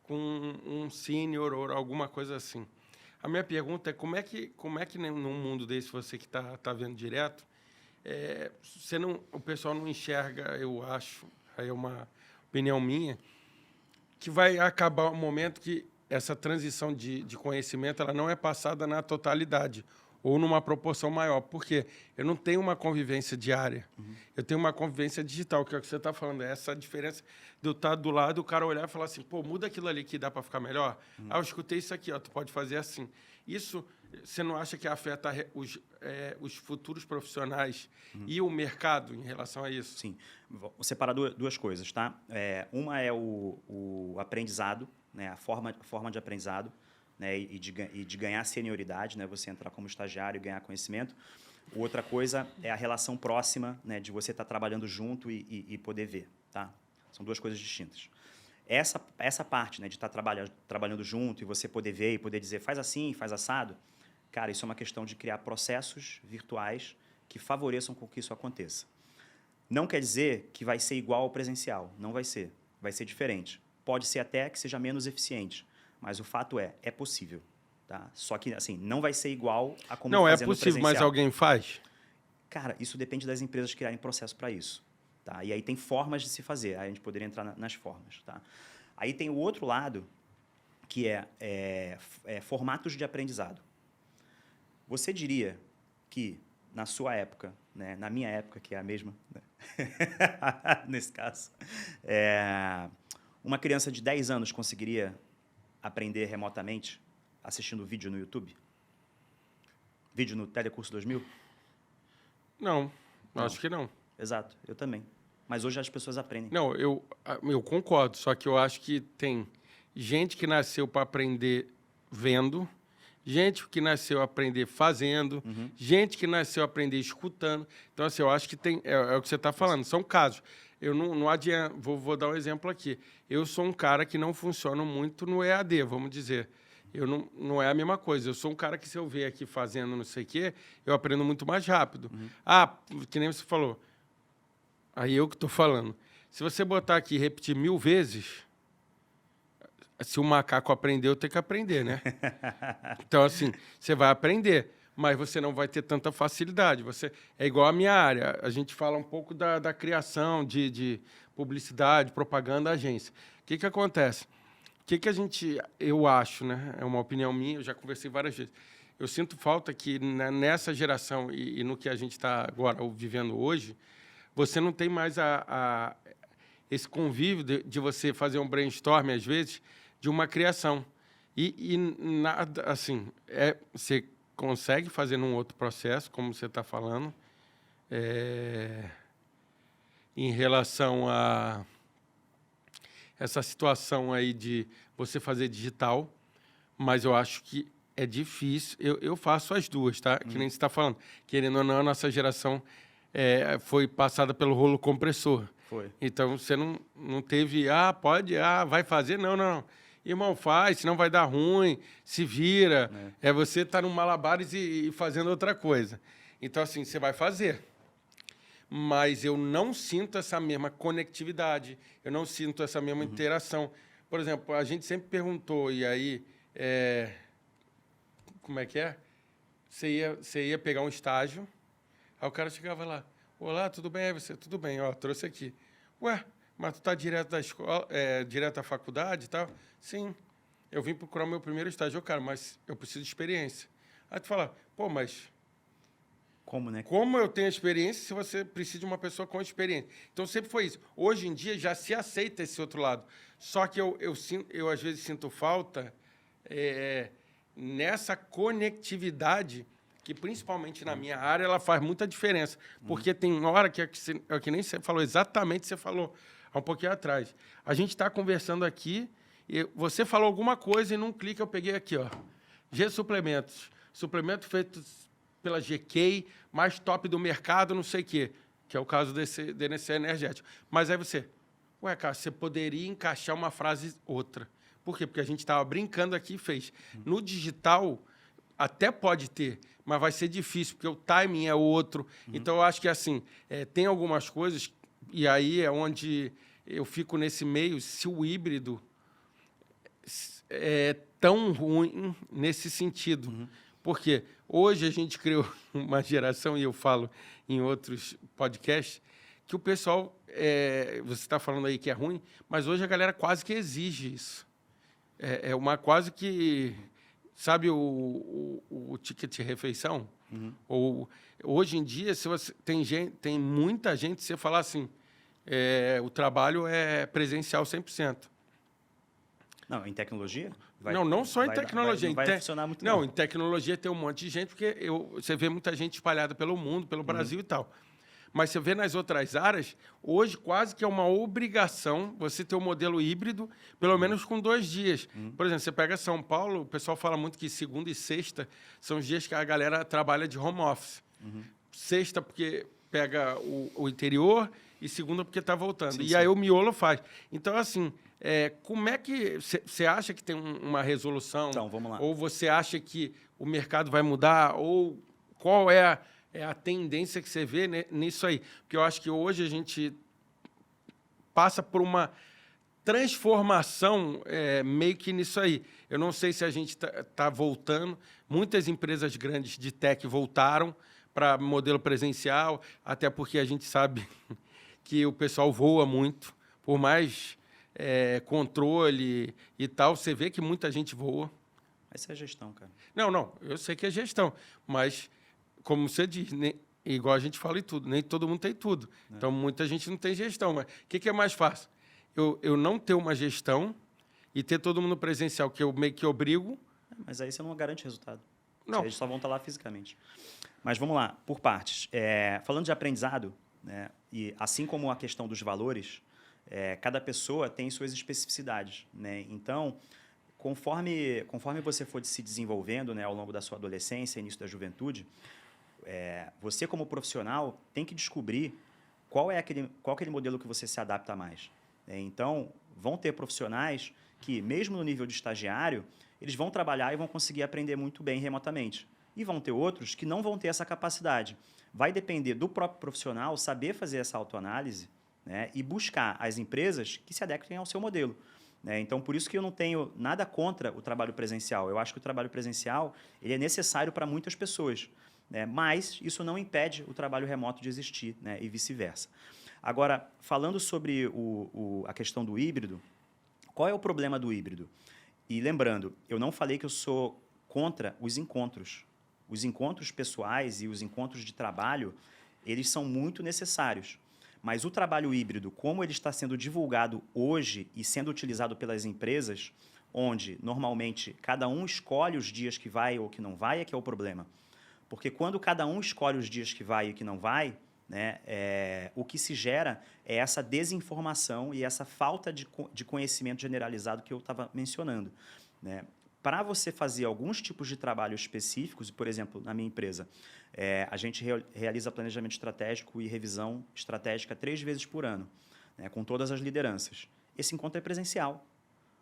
com um sênior ou alguma coisa assim. A minha pergunta é como é que num mundo desse, você que está vendo direto, o pessoal não enxerga, eu acho, aí é uma opinião minha, que vai acabar um momento que essa transição de conhecimento ela não é passada na totalidade ou numa proporção maior. Por quê? Eu não tenho uma convivência diária. Eu tenho uma convivência digital, que é o que você está falando. É essa diferença de eu estar do lado, o cara olhar e falar assim, pô, muda aquilo ali que dá para ficar melhor. Ah, eu escutei isso aqui, ó, tu pode fazer assim. Isso, você não acha que afeta os futuros profissionais e o mercado em relação a isso? Sim. Vou separar duas coisas, tá? Uma é o aprendizado, né? A forma de aprendizado, né? E de ganhar senioridade, né? Você entrar como estagiário e ganhar conhecimento. Outra coisa é a relação próxima, né? De você estar trabalhando junto e poder ver, tá? São duas coisas distintas. Essa parte, né? De estar trabalhando junto e você poder ver e poder dizer faz assim, faz assado, cara, isso é uma questão de criar processos virtuais que favoreçam com que isso aconteça. Não quer dizer que vai ser igual ao presencial, não vai ser. Vai ser diferente. Pode ser até que seja menos eficiente, mas o fato é possível. Tá? Só que, assim, não vai ser igual a como não, fazer é no possível, presencial. mas alguém faz? Cara, isso depende das empresas criarem processo para isso. Tá? E aí tem formas de se fazer, aí a gente poderia entrar nas formas. Tá? Aí tem o outro lado, que é formatos de aprendizado. Você diria que, na sua época, né, na minha época, que é a mesma, né? Nesse caso, uma criança de 10 anos conseguiria aprender remotamente assistindo vídeo no YouTube? Vídeo no Telecurso 2000? Não, acho que não. Exato, eu também. Mas hoje as pessoas aprendem. Não, eu concordo, só que eu acho que tem gente que nasceu para aprender vendo, gente que nasceu a aprender fazendo, gente que nasceu a aprender escutando. Então, assim, eu acho que tem... É o que você está falando, são casos. Eu não adianta... Vou dar um exemplo aqui. Eu sou um cara que não funciona muito no EAD, vamos dizer. Não é a mesma coisa. Eu sou um cara que, se eu ver aqui fazendo não sei o quê, eu aprendo muito mais rápido. Ah, que nem você falou. Aí eu que estou falando. Se você botar aqui e repetir 1000 vezes, se o macaco aprendeu, tem que aprender, né? Então, assim, você vai aprender, mas você não vai ter tanta facilidade. É igual a minha área. A gente fala um pouco da criação de publicidade, propaganda, agência. O que acontece? Eu acho, né? É uma opinião minha, eu já conversei várias vezes. Eu sinto falta que nessa geração e no que a gente está agora vivendo hoje, você não tem mais esse convívio de você fazer um brainstorm, às vezes, de uma criação. E nada, assim, você consegue fazer num outro processo, como você está falando, em relação a essa situação aí de você fazer digital, mas eu acho que é difícil. Eu faço as duas, tá? Que nem você está falando. Querendo ou não, a nossa geração foi passada pelo rolo compressor. Foi. Então, você não teve, vai fazer. Não. Irmão, faz, senão vai dar ruim, se vira. Você estar no malabares e fazendo outra coisa. Então, assim, você vai fazer. Mas eu não sinto essa mesma conectividade, eu não sinto essa mesma interação. Por exemplo, a gente sempre perguntou, e aí, como é que é? Você ia pegar um estágio, aí o cara chegava lá, olá, tudo bem? Aí você, tudo bem, ó, trouxe aqui. Ué, mas tu tá direto da escola, direto da faculdade e tal? Sim, eu vim procurar o meu primeiro estágio, cara, mas eu preciso de experiência. Aí tu fala, pô, mas... Como, né? Como eu tenho experiência se você precisa de uma pessoa com experiência? Então, sempre foi isso. Hoje em dia, já se aceita esse outro lado. Só que eu às vezes, sinto falta nessa conectividade que, principalmente na minha área, ela faz muita diferença. Porque tem hora que que nem você falou, exatamente você falou há um pouquinho atrás. A gente está conversando aqui, e você falou alguma coisa e num clique eu peguei aqui, ó. G Suplementos. Suplemento feito pela GK, mais top do mercado, não sei o quê, que é o caso desse energético. Mas aí cara, você poderia encaixar uma frase outra. Por quê? Porque a gente estava brincando aqui e fez. No digital, até pode ter, mas vai ser difícil, porque o timing é outro. Então, eu acho que, assim, tem algumas coisas, e aí é onde eu fico nesse meio, se o híbrido... é tão ruim nesse sentido. Porque hoje a gente criou uma geração, e eu falo em outros podcasts, que o pessoal, você está falando aí que é ruim, mas hoje a galera quase que exige isso. É uma quase que... Sabe o ticket de refeição? Ou, hoje em dia, se você tem muita gente, você falar assim, o trabalho é presencial 100%. Não, em tecnologia? Não só em tecnologia. Não vai funcionar muito não, em tecnologia tem um monte de gente, porque você vê muita gente espalhada pelo mundo, pelo Brasil e tal. Mas você vê nas outras áreas, hoje quase que é uma obrigação você ter um modelo híbrido, pelo menos com 2 dias. Por exemplo, você pega São Paulo, o pessoal fala muito que segunda e sexta são os dias que a galera trabalha de home office. Sexta porque pega o interior e segunda porque está voltando. Sim, e sim. aí o miolo faz. Então, assim, como é que... Você acha que tem uma resolução? Então, vamos lá. Ou você acha que o mercado vai mudar? Ou qual é a tendência que você vê nisso aí? Porque eu acho que hoje a gente passa por uma transformação meio que nisso aí. Eu não sei se a gente está voltando. Muitas empresas grandes de tech voltaram para modelo presencial, até porque a gente sabe que o pessoal voa muito, por mais controle e tal, você vê que muita gente voa. Essa é a gestão, cara. Não, eu sei que é gestão, mas, como você diz, igual a gente fala em tudo, nem todo mundo tem tudo. Então, muita gente não tem gestão. Mas o que é mais fácil? Eu não ter uma gestão e ter todo mundo presencial, que eu meio que obrigo. Mas aí você não garante resultado. Não. Eles só vão estar lá fisicamente. Mas vamos lá, por partes. Falando de aprendizado, né, e assim como a questão dos valores, cada pessoa tem suas especificidades, né? Então, conforme você for se desenvolvendo, né, ao longo da sua adolescência, início da juventude, você como profissional tem que descobrir qual é aquele modelo que você se adapta mais. Então, vão ter profissionais que, mesmo no nível de estagiário, eles vão trabalhar e vão conseguir aprender muito bem remotamente. E vão ter outros que não vão ter essa capacidade. Vai depender do próprio profissional saber fazer essa autoanálise, né, e buscar as empresas que se adequem ao seu modelo. Então, por isso que eu não tenho nada contra o trabalho presencial. Eu acho que o trabalho presencial ele é necessário para muitas pessoas, né, mas isso não impede o trabalho remoto de existir, né, e vice-versa. Agora, falando sobre a questão do híbrido, qual é o problema do híbrido? E lembrando, eu não falei que eu sou contra os encontros. Os encontros pessoais e os encontros de trabalho, eles são muito necessários. Mas o trabalho híbrido, como ele está sendo divulgado hoje e sendo utilizado pelas empresas, onde, normalmente, cada um escolhe os dias que vai ou que não vai, é que é o problema. Porque quando cada um escolhe os dias que vai e que não vai, né, o que se gera é essa desinformação e essa falta de conhecimento generalizado que eu estava mencionando, né? Para você fazer alguns tipos de trabalho específicos, por exemplo, na minha empresa, a gente realiza planejamento estratégico e revisão estratégica 3 vezes por ano, né, com todas as lideranças. Esse encontro é presencial,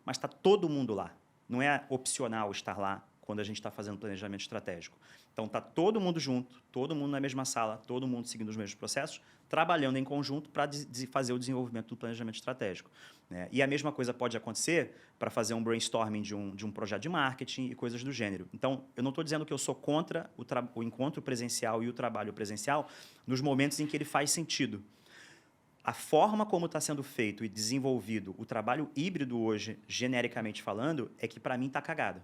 mas está todo mundo lá. Não é opcional estar lá quando a gente está fazendo planejamento estratégico. Então, está todo mundo junto, todo mundo na mesma sala, todo mundo seguindo os mesmos processos, trabalhando em conjunto para fazer o desenvolvimento do planejamento estratégico, né? E a mesma coisa pode acontecer para fazer um brainstorming de um projeto de marketing e coisas do gênero. Então, eu não estou dizendo que eu sou contra o encontro presencial e o trabalho presencial nos momentos em que ele faz sentido. A forma como está sendo feito e desenvolvido o trabalho híbrido hoje, genericamente falando, é que, para mim, está cagado.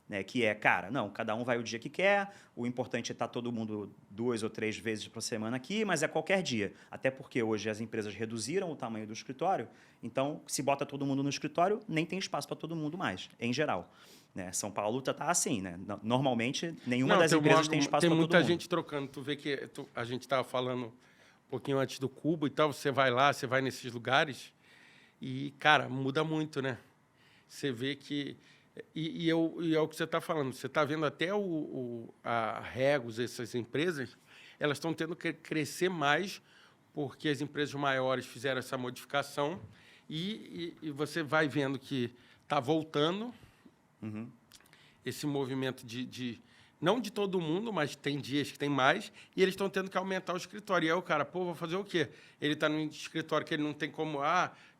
Né, que cara, não, cada um vai o dia que quer, o importante é estar todo mundo 2 ou 3 vezes por semana aqui, mas é qualquer dia. Até porque hoje as empresas reduziram o tamanho do escritório, então, se bota todo mundo no escritório, nem tem espaço para todo mundo mais, em geral. Né? São Paulo está assim, né? Normalmente, nenhuma das empresas tem espaço para todo mundo. Tem muita gente trocando. Tu vê que a gente estava falando um pouquinho antes do Cubo e tal, você vai lá, você vai nesses lugares e, cara, muda muito, né? Você vê que... E é o que você está falando. Você está vendo até a Regos, essas empresas, elas estão tendo que crescer mais porque as empresas maiores fizeram essa modificação e você vai vendo que está voltando esse movimento não de todo mundo, mas tem dias que tem mais, e eles estão tendo que aumentar o escritório. E aí o cara, vou fazer o quê? Ele está no escritório que ele não tem como,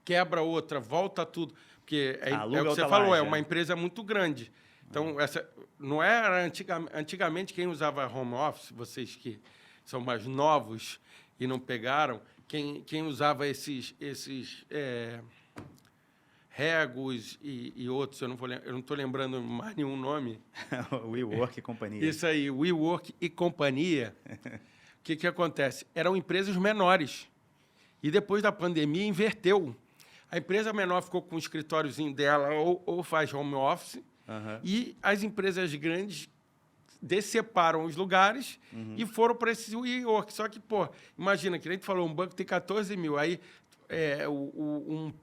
quebra outra, volta tudo. Porque é o Aluga que você outra falou, é laje, uma empresa muito grande. Então, essa não era antigamente quem usava home office, vocês que são mais novos e não pegaram, quem usava esses Regos e outros, eu não estou lembrando mais nenhum nome. WeWork e companhia. Isso aí, WeWork e companhia. O que acontece? Eram empresas menores. E depois da pandemia, inverteu. A empresa menor ficou com o escritóriozinho dela ou faz home office, e as empresas grandes deceparam os lugares e foram para esse WeWork. Só que, pô, imagina, que a gente falou, um banco tem 14 mil, aí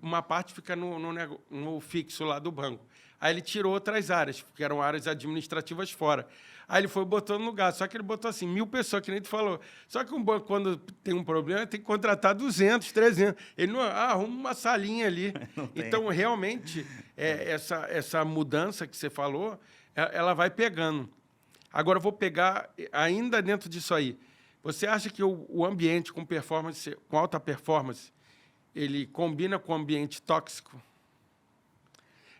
uma parte fica no fixo lá do banco. Aí ele tirou outras áreas, que eram áreas administrativas fora. Aí ele foi botando no lugar, só que ele botou assim, 1.000 pessoas, que nem tu falou. Só que um banco, quando tem um problema, tem que contratar 200, 300. Ele não arruma uma salinha ali. Então, realmente, essa mudança que você falou, ela vai pegando. Agora, eu vou pegar, ainda dentro disso aí, você acha que o ambiente com performance, com alta performance, ele combina com o ambiente tóxico?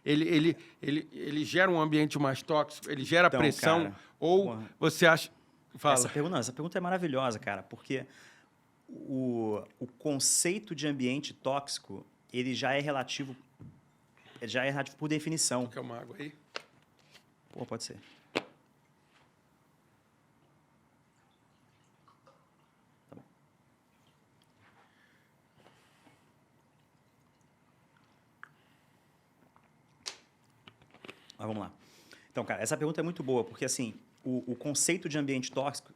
Ele gera um ambiente mais tóxico? Ele gera Então, pressão? cara, Ou você acha... Fala. Essa pergunta é maravilhosa, cara, porque o conceito de ambiente tóxico, ele já é relativo por definição. Quer uma água aí? Pô, pode ser. Tá bom. Mas vamos lá. Então, cara, essa pergunta é muito boa, porque assim, o conceito de ambiente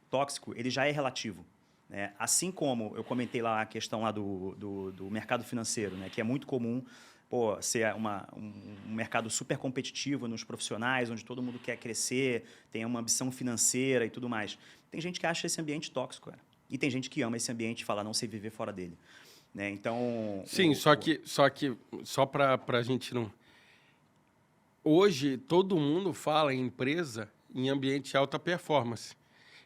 tóxico, ele já é relativo. Né? Assim como eu comentei lá a questão lá do mercado financeiro, né? Que é muito comum ser um mercado super competitivo nos profissionais, onde todo mundo quer crescer, tem uma ambição financeira e tudo mais. Tem gente que acha esse ambiente tóxico, cara. E tem gente que ama esse ambiente e fala, não sei viver fora dele. Né? Então... Sim, só para a gente não... Hoje, todo mundo fala em empresa em ambiente de alta performance.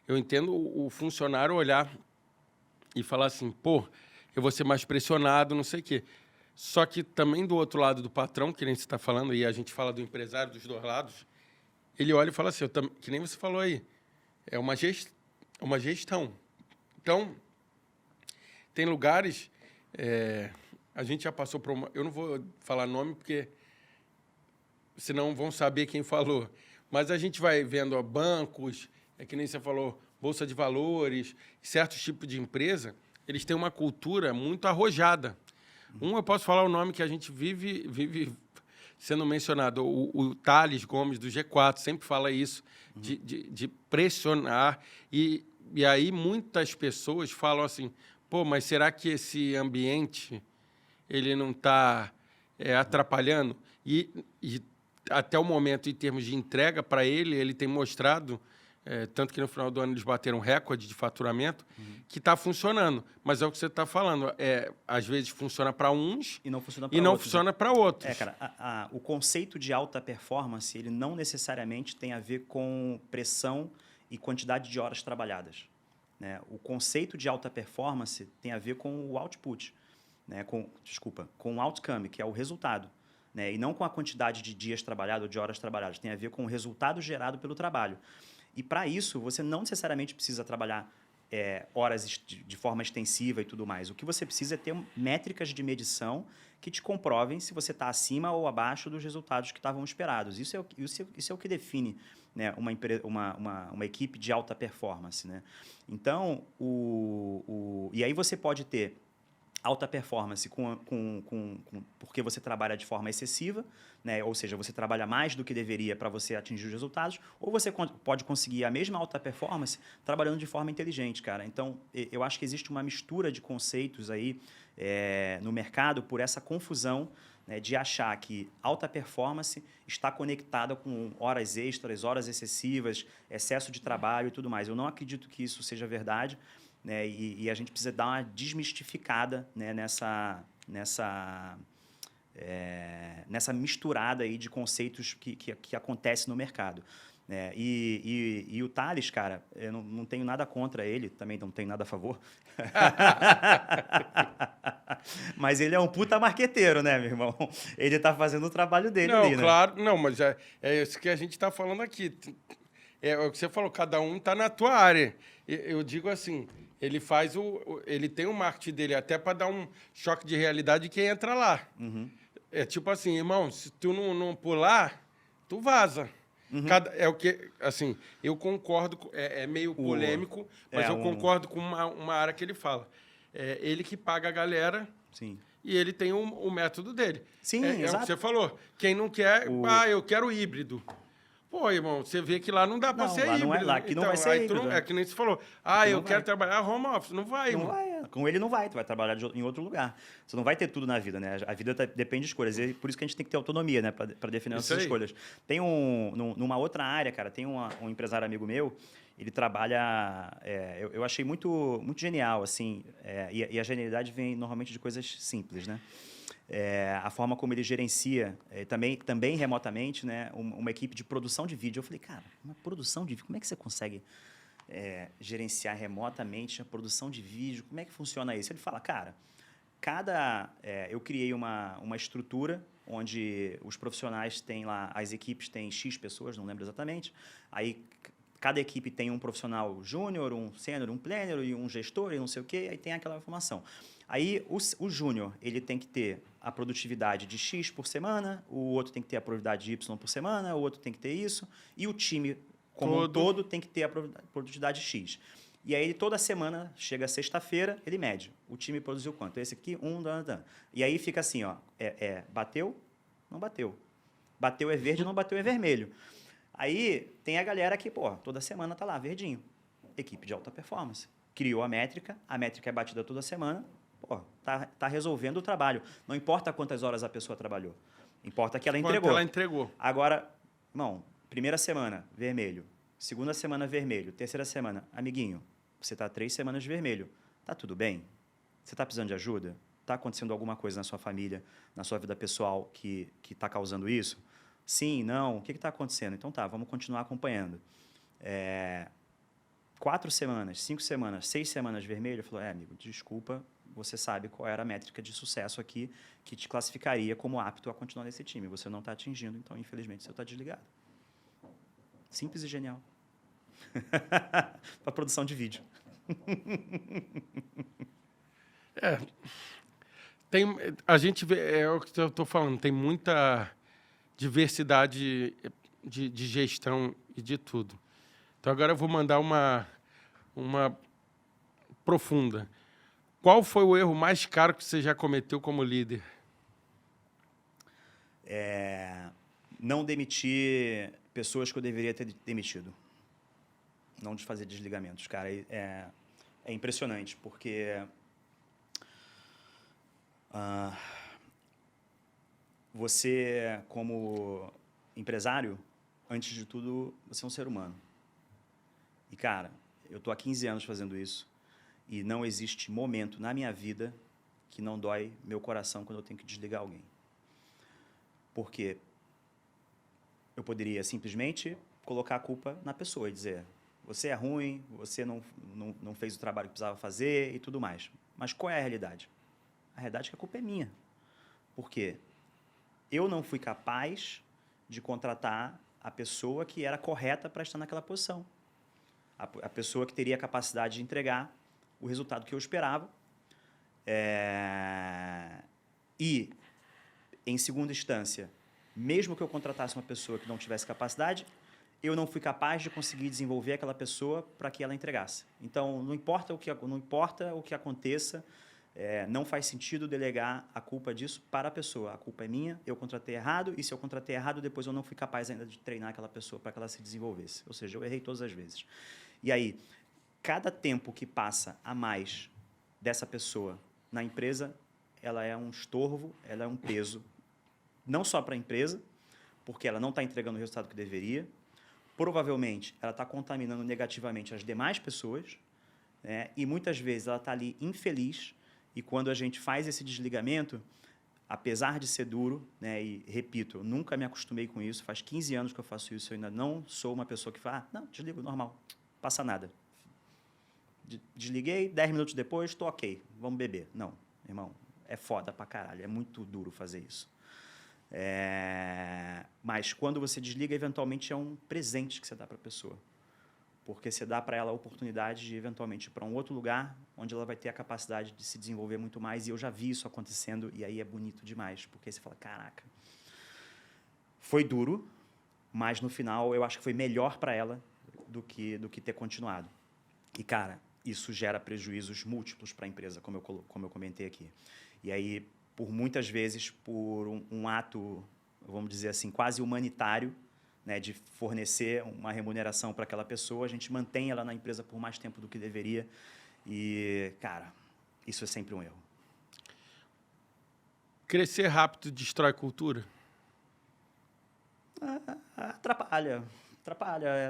Eu entendo o funcionário olhar e falar assim, pô, eu vou ser mais pressionado, não sei o quê. Só que também do outro lado do patrão, que nem você está falando, e a gente fala do empresário dos dois lados, ele olha e fala assim, que nem você falou aí, é uma gestão. Então, tem lugares... a gente já passou por uma... Eu não vou falar nome, porque senão vão saber quem falou. Mas a gente vai vendo bancos, que nem você falou, bolsa de valores, certos tipos de empresa, eles têm uma cultura muito arrojada. Eu posso falar o nome que a gente vive sendo mencionado, o Thales Gomes, do G4, sempre fala isso, de pressionar. E aí muitas pessoas falam assim, pô, mas será que esse ambiente ele não está atrapalhando? E até o momento, em termos de entrega para ele tem mostrado, tanto que no final do ano eles bateram recorde de faturamento, que está funcionando. Mas é o que você está falando. Às vezes funciona para uns e não funciona para outros. Cara, o conceito de alta performance, ele não necessariamente tem a ver com pressão e quantidade de horas trabalhadas. Né? O conceito de alta performance tem a ver com o output, né? com o outcome, que é o resultado. Né? E não com a quantidade de dias trabalhados ou de horas trabalhadas. Tem a ver com o resultado gerado pelo trabalho. E, para isso, você não necessariamente precisa trabalhar horas de forma extensiva e tudo mais. O que você precisa é ter métricas de medição que te comprovem se você está acima ou abaixo dos resultados que estavam esperados. Isso é o que define, né, uma equipe de alta performance. Né? Então, e aí você pode ter alta performance porque você trabalha de forma excessiva, né? Ou seja, você trabalha mais do que deveria para você atingir os resultados, ou você pode conseguir a mesma alta performance trabalhando de forma inteligente, cara. Então, eu acho que existe uma mistura de conceitos aí no mercado por essa confusão, né, de achar que alta performance está conectada com horas extras, horas excessivas, excesso de trabalho e tudo mais. Eu não acredito que isso seja verdade. Né, e a gente precisa dar uma desmistificada, né, nessa misturada aí de conceitos que acontece no mercado. né? E o Thales, cara, eu não tenho nada contra ele, também não tenho nada a favor. Mas ele é um puta marqueteiro, né, meu irmão? Ele tá fazendo o trabalho dele Não, ali, né? claro, não, mas é isso que a gente está falando aqui. É o que você falou, cada um está na tua área. Eu digo assim, ele faz ele tem o marketing dele até para dar um choque de realidade de quem entra lá. É tipo assim, irmão, se tu não pular, tu vaza. É o que, assim, eu concordo, é meio polêmico, mas eu concordo com uma área que ele fala. É ele que paga a galera. Sim. E ele tem o método dele. Sim, É o que exato. você falou. Quem não quer, eu quero híbrido. Pô, irmão, você vê que lá não dá para Não, ser lá híbrido. não é, lá que não vai ser aí híbrido. é que nem você falou. Eu quero trabalhar home office. Não vai, Não irmão. vai, com ele não vai, tu vai trabalhar em outro lugar. Você não vai ter tudo na vida, né? A vida depende de escolhas. E por isso que a gente tem que ter autonomia, né? Para definir Isso nossas aí. escolhas. Tem numa outra área, cara, tem um empresário amigo meu, ele trabalha. Eu achei muito, muito genial, assim. E a genialidade vem normalmente de coisas simples, né? A forma como ele gerencia, também remotamente, né, uma equipe de produção de vídeo. Eu falei, cara, uma produção de vídeo, como é que você consegue gerenciar remotamente a produção de vídeo? Como é que funciona isso? Ele fala, cara, eu criei uma estrutura onde os profissionais têm lá, as equipes têm X pessoas, não lembro exatamente, aí cada equipe tem um profissional júnior, um sênior, um plênio e um gestor e não sei o quê, aí tem aquela informação. Aí o júnior, ele tem que ter a produtividade de X por semana, o outro tem que ter a produtividade de Y por semana, o outro tem que ter isso, e o time como um todo tem que ter a produtividade X. E aí, toda semana, chega sexta-feira, ele mede. O time produziu quanto? Esse aqui, E aí fica assim, ó, bateu, não bateu. Bateu é verde, não bateu é vermelho. Aí tem a galera que, toda semana tá lá, verdinho. Equipe de alta performance. Criou a métrica é batida toda semana, tá resolvendo o trabalho. Não importa quantas horas a pessoa trabalhou. Importa que ela entregou. Ela entregou. Agora, irmão, primeira semana, vermelho. Segunda semana, vermelho. Terceira semana, amiguinho, você tá 3 semanas de vermelho. Tá tudo bem? Você tá precisando de ajuda? Tá acontecendo alguma coisa na sua família, na sua vida pessoal que tá causando isso? Sim, não? O que está acontecendo? Então tá, vamos continuar acompanhando. 4 semanas, 5 semanas, 6 semanas vermelho, falou, amigo, desculpa, você sabe qual era a métrica de sucesso aqui que te classificaria como apto a continuar nesse time. Você não está atingindo, então, infelizmente, você está desligado. Simples e genial. Para produção de vídeo. A gente vê, é o que eu estou falando, tem muita diversidade de gestão e de tudo. Então, agora eu vou mandar uma profunda. Qual foi o erro mais caro que você já cometeu como líder? Não demitir pessoas que eu deveria ter demitido. Não de fazer desligamentos, cara. É impressionante, porque você, como empresário, antes de tudo, você é um ser humano. E, cara, eu estou há 15 anos fazendo isso e não existe momento na minha vida que não dói meu coração quando eu tenho que desligar alguém. Porque eu poderia simplesmente colocar a culpa na pessoa e dizer, você é ruim, você não fez o trabalho que precisava fazer e tudo mais. Mas qual é a realidade? A realidade é que a culpa é minha. Por quê? Eu não fui capaz de contratar a pessoa que era correta para estar naquela posição. A pessoa que teria a capacidade de entregar o resultado que eu esperava. E, em segunda instância, mesmo que eu contratasse uma pessoa que não tivesse capacidade, eu não fui capaz de conseguir desenvolver aquela pessoa para que ela entregasse. Então, não importa o que aconteça, não faz sentido delegar a culpa disso para a pessoa. A culpa é minha, eu contratei errado, e se eu contratei errado, depois eu não fui capaz ainda de treinar aquela pessoa para que ela se desenvolvesse. Ou seja, eu errei todas as vezes. E aí, cada tempo que passa a mais dessa pessoa na empresa, ela é um estorvo, ela é um peso, não só para a empresa, porque ela não está entregando o resultado que deveria, provavelmente ela está contaminando negativamente as demais pessoas, né? E muitas vezes ela está ali infeliz, e quando a gente faz esse desligamento, apesar de ser duro, né, e repito, eu nunca me acostumei com isso, faz 15 anos que eu faço isso, eu ainda não sou uma pessoa que fala, não, desligo, normal, passa nada. Desliguei, 10 minutos depois, estou ok, vamos beber. Não, irmão, é foda pra caralho, é muito duro fazer isso. Mas quando você desliga, eventualmente é um presente que você dá para a pessoa. Porque você dá para ela a oportunidade de, eventualmente, ir para um outro lugar, onde ela vai ter a capacidade de se desenvolver muito mais. E eu já vi isso acontecendo, e aí é bonito demais. Porque aí você fala, caraca, foi duro, mas no final eu acho que foi melhor para ela do que ter continuado. E, cara, isso gera prejuízos múltiplos para a empresa, como eu comentei aqui. E aí, por muitas vezes, por um ato, vamos dizer assim, quase humanitário, né, de fornecer uma remuneração para aquela pessoa, a gente mantém ela na empresa por mais tempo do que deveria. E, cara, isso é sempre um erro. Crescer rápido destrói cultura? Atrapalha,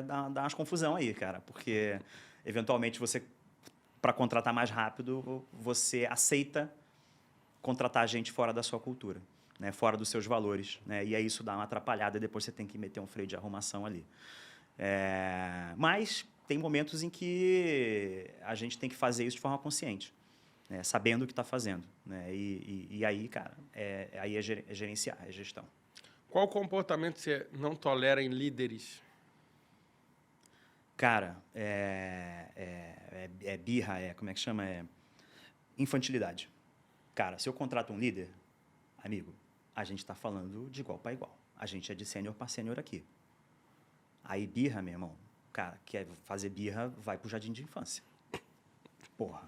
dá umas confusão aí, cara, porque eventualmente você, para contratar mais rápido, você aceita contratar gente fora da sua cultura, né, fora dos seus valores, né, e aí isso dá uma atrapalhada e depois você tem que meter um freio de arrumação ali. Mas tem momentos em que a gente tem que fazer isso de forma consciente, né, sabendo o que está fazendo, né, e aí, cara, aí é gerenciar, é gestão. Qual comportamento você não tolera em líderes? Cara, birra, como é que chama? Infantilidade. Cara, se eu contrato um líder, amigo, a gente está falando de igual para igual. A gente é de sênior para sênior aqui. Aí birra, meu irmão, cara, quer fazer birra, vai pro jardim de infância. Porra.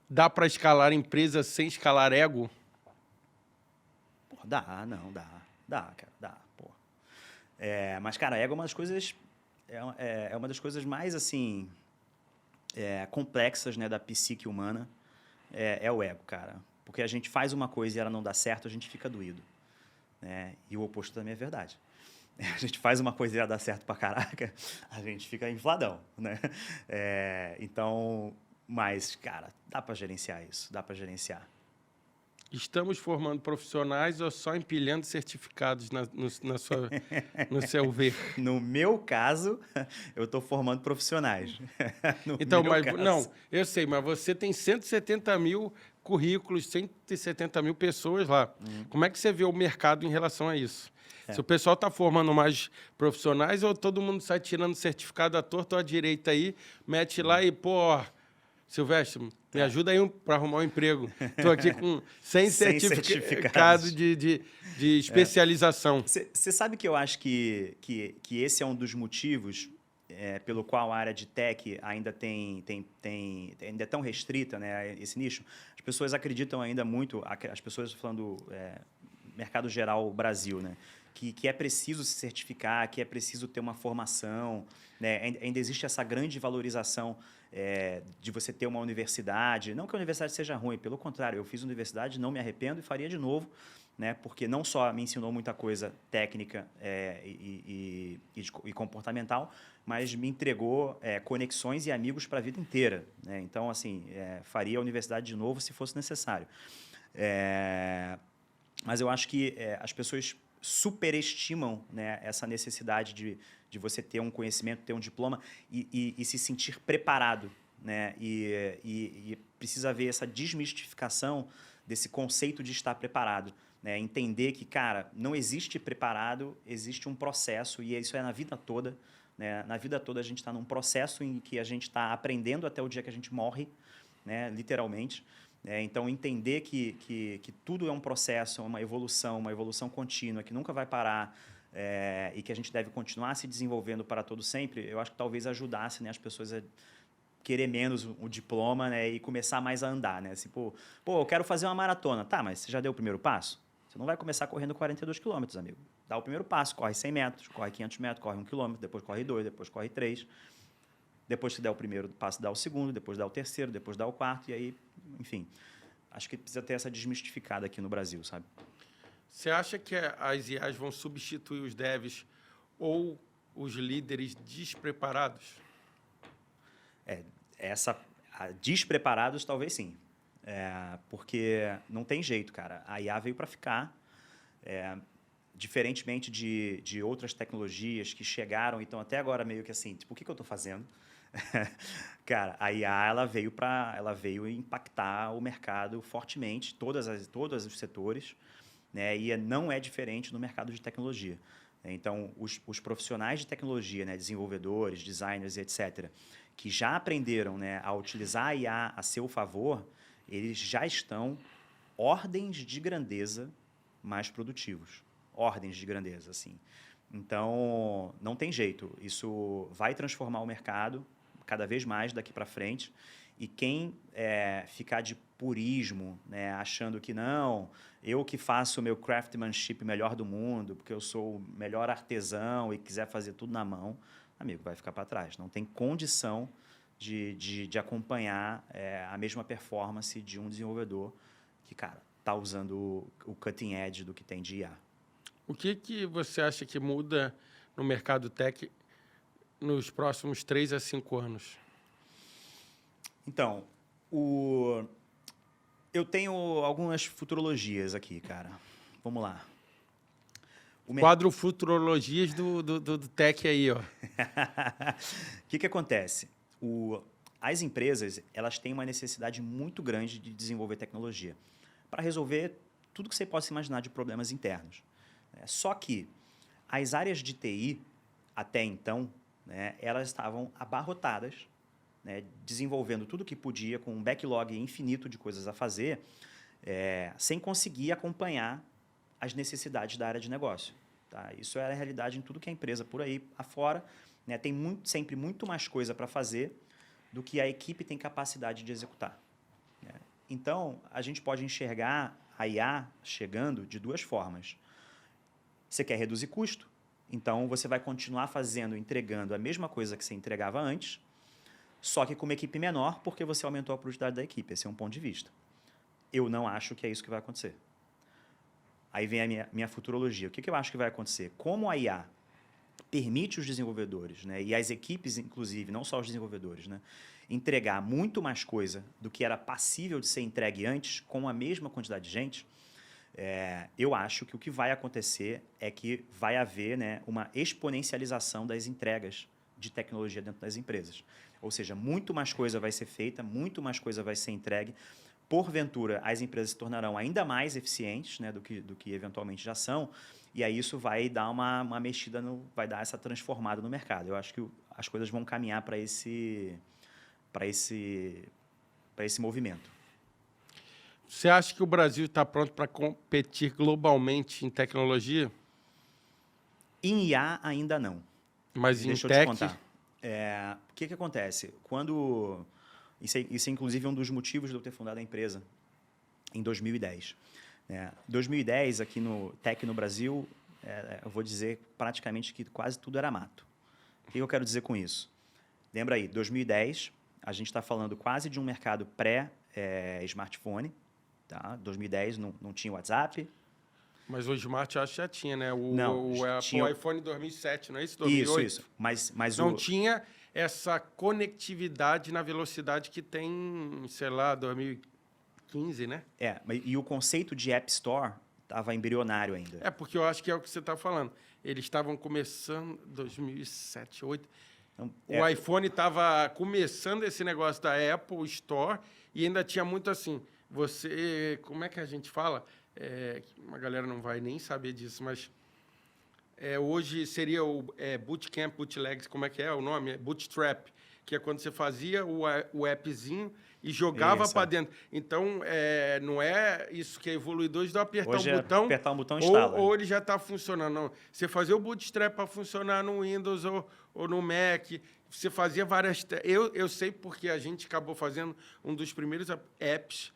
Dá para escalar empresa sem escalar ego? Porra, dá, cara, dá, porra. Mas, cara, ego é uma das coisas, é uma das coisas mais, assim, complexas, né, da psique humana. É o ego, cara. Porque a gente faz uma coisa e ela não dá certo, a gente fica doído, né? E o oposto também é verdade. A gente faz uma coisa e ela dá certo pra caraca, a gente fica infladão, né? Então, mas, cara, dá pra gerenciar isso, dá pra gerenciar. Estamos formando profissionais ou só empilhando certificados no seu ver? No meu caso, eu estou formando profissionais. Então, mas não, eu sei, mas você tem 170 mil currículos, 170 mil pessoas lá. Como é que você vê o mercado em relação a isso? Se o pessoal está formando mais profissionais ou todo mundo sai tirando certificado à torta ou à direita aí, mete lá e, pô, Silvestre, me ajuda aí para arrumar um emprego. Estou aqui com 100 certificados de especialização. Você sabe que eu acho que esse é um dos motivos pelo qual a área de tech ainda ainda é tão restrita, né, esse nicho. As pessoas acreditam ainda muito, as pessoas falando mercado geral Brasil, né, que é preciso se certificar, que é preciso ter uma formação, né, ainda existe essa grande valorização de você ter uma universidade. Não que a universidade seja ruim, pelo contrário, eu fiz universidade, não me arrependo e faria de novo, né, porque não só me ensinou muita coisa técnica e comportamental, mas me entregou conexões e amigos para a vida inteira, né? Então, assim, faria a universidade de novo se fosse necessário. Mas eu acho que as pessoas superestimam, né, essa necessidade de você ter um conhecimento, ter um diploma e se sentir preparado, né? E precisa haver essa desmistificação desse conceito de estar preparado, né? Entender que, cara, não existe preparado, existe um processo, e isso é na vida toda, né? Na vida toda a gente está num processo em que a gente está aprendendo até o dia que a gente morre, né? Literalmente. Então, entender que tudo é um processo, uma evolução contínua, que nunca vai parar, e que a gente deve continuar se desenvolvendo para todo sempre, eu acho que talvez ajudasse, né, as pessoas a querer menos o diploma, né, e começar mais a andar, né? Assim, pô, eu quero fazer uma maratona. Tá, mas você já deu o primeiro passo? Você não vai começar correndo 42 quilômetros, amigo. Dá o primeiro passo, corre 100 metros, corre 500 metros, corre 1 quilômetro, depois corre 2, depois corre 3. Depois que der o primeiro passo, dá o segundo, depois dá o terceiro, depois dá o quarto, e aí, enfim. Acho que precisa ter essa desmistificada aqui no Brasil, sabe? Você acha que as IAs vão substituir os devs ou os líderes despreparados? Despreparados, talvez sim. Porque não tem jeito, cara. A IA veio para ficar. Diferentemente de outras tecnologias que chegaram e estão até agora meio que assim, tipo, o que eu estou fazendo? Cara, a IA ela veio impactar o mercado fortemente, todos os setores, né? E não é diferente no mercado de tecnologia. Então, os profissionais de tecnologia, né, desenvolvedores, designers, etc., que já aprenderam, né, a utilizar a IA a seu favor, eles já estão ordens de grandeza mais produtivos. Ordens de grandeza, assim. Então, não tem jeito. Isso vai transformar o mercado cada vez mais daqui para frente. E quem ficar de purismo, né, achando que não, eu que faço o meu craftsmanship melhor do mundo, porque eu sou o melhor artesão e quiser fazer tudo na mão, amigo, vai ficar para trás. Não tem condição de acompanhar a mesma performance de um desenvolvedor que, cara, está usando o cutting edge do que tem de IA. O que você acha que muda no mercado tech nos próximos 3 a 5 anos? Então, eu tenho algumas futurologias aqui, cara. Vamos lá. Quadro Futurologias do tech aí, ó. O que acontece? As empresas, elas têm uma necessidade muito grande de desenvolver tecnologia para resolver tudo que você possa imaginar de problemas internos. Só que as áreas de TI, até então, né, elas estavam abarrotadas, né, desenvolvendo tudo que podia, com um backlog infinito de coisas a fazer, sem conseguir acompanhar as necessidades da área de negócio. Tá? Isso era a realidade em tudo que é empresa por aí afora. Né, tem sempre muito mais coisa para fazer do que a equipe tem capacidade de executar. Né? Então, a gente pode enxergar a IA chegando de duas formas. Você quer reduzir custo? Então, você vai continuar entregando a mesma coisa que você entregava antes, só que com uma equipe menor, porque você aumentou a produtividade da equipe. Esse é um ponto de vista. Eu não acho que é isso que vai acontecer. Aí vem a minha futurologia. O que eu acho que vai acontecer? Como a IA permite os desenvolvedores, né, e as equipes, inclusive, não só os desenvolvedores, né, entregar muito mais coisa do que era passível de ser entregue antes, com a mesma quantidade de gente, eu acho que o que vai acontecer é que vai haver, né, uma exponencialização das entregas de tecnologia dentro das empresas. Ou seja, muito mais coisa vai ser feita, muito mais coisa vai ser entregue. Porventura, as empresas se tornarão ainda mais eficientes, né, do que eventualmente já são, e aí isso vai dar uma mexida, vai dar essa transformada no mercado. Eu acho que as coisas vão caminhar para esse movimento. Você acha que o Brasil está pronto para competir globalmente em tecnologia? Em IA, ainda não. Mas em Deixa eu tech? te contar. O que acontece? Isso é, inclusive, um dos motivos de eu ter fundado a empresa em 2010. Em 2010, aqui no Tech no Brasil, eu vou dizer praticamente que quase tudo era mato. O que eu quero dizer com isso? Lembra aí, 2010, a gente está falando quase de um mercado pré-smartphone. Tá? 2010 não tinha WhatsApp. Mas o Smart acho que já tinha, né? Tinha o iPhone 2007, não é isso? 2008? Isso. Mas não tinha essa conectividade na velocidade que tem, sei lá, 2015, né? E o conceito de App Store estava embrionário ainda. Porque eu acho que é o que você está falando. Eles estavam começando 2007, 2008. Então, o iPhone estava começando esse negócio da Apple Store e ainda tinha muito assim, como é que a gente fala? A galera não vai nem saber disso, mas hoje seria o Bootcamp, Bootlegs, como é que é o nome? Bootstrap, que é quando você fazia o appzinho e jogava para dentro. Então, não é isso que é evoluído hoje, apertar hoje um botão. Apertar um botão e instala. Ou ele já está funcionando. Não. Você fazia o Bootstrap para funcionar no Windows ou no Mac. Você fazia várias... Eu sei porque a gente acabou fazendo um dos primeiros apps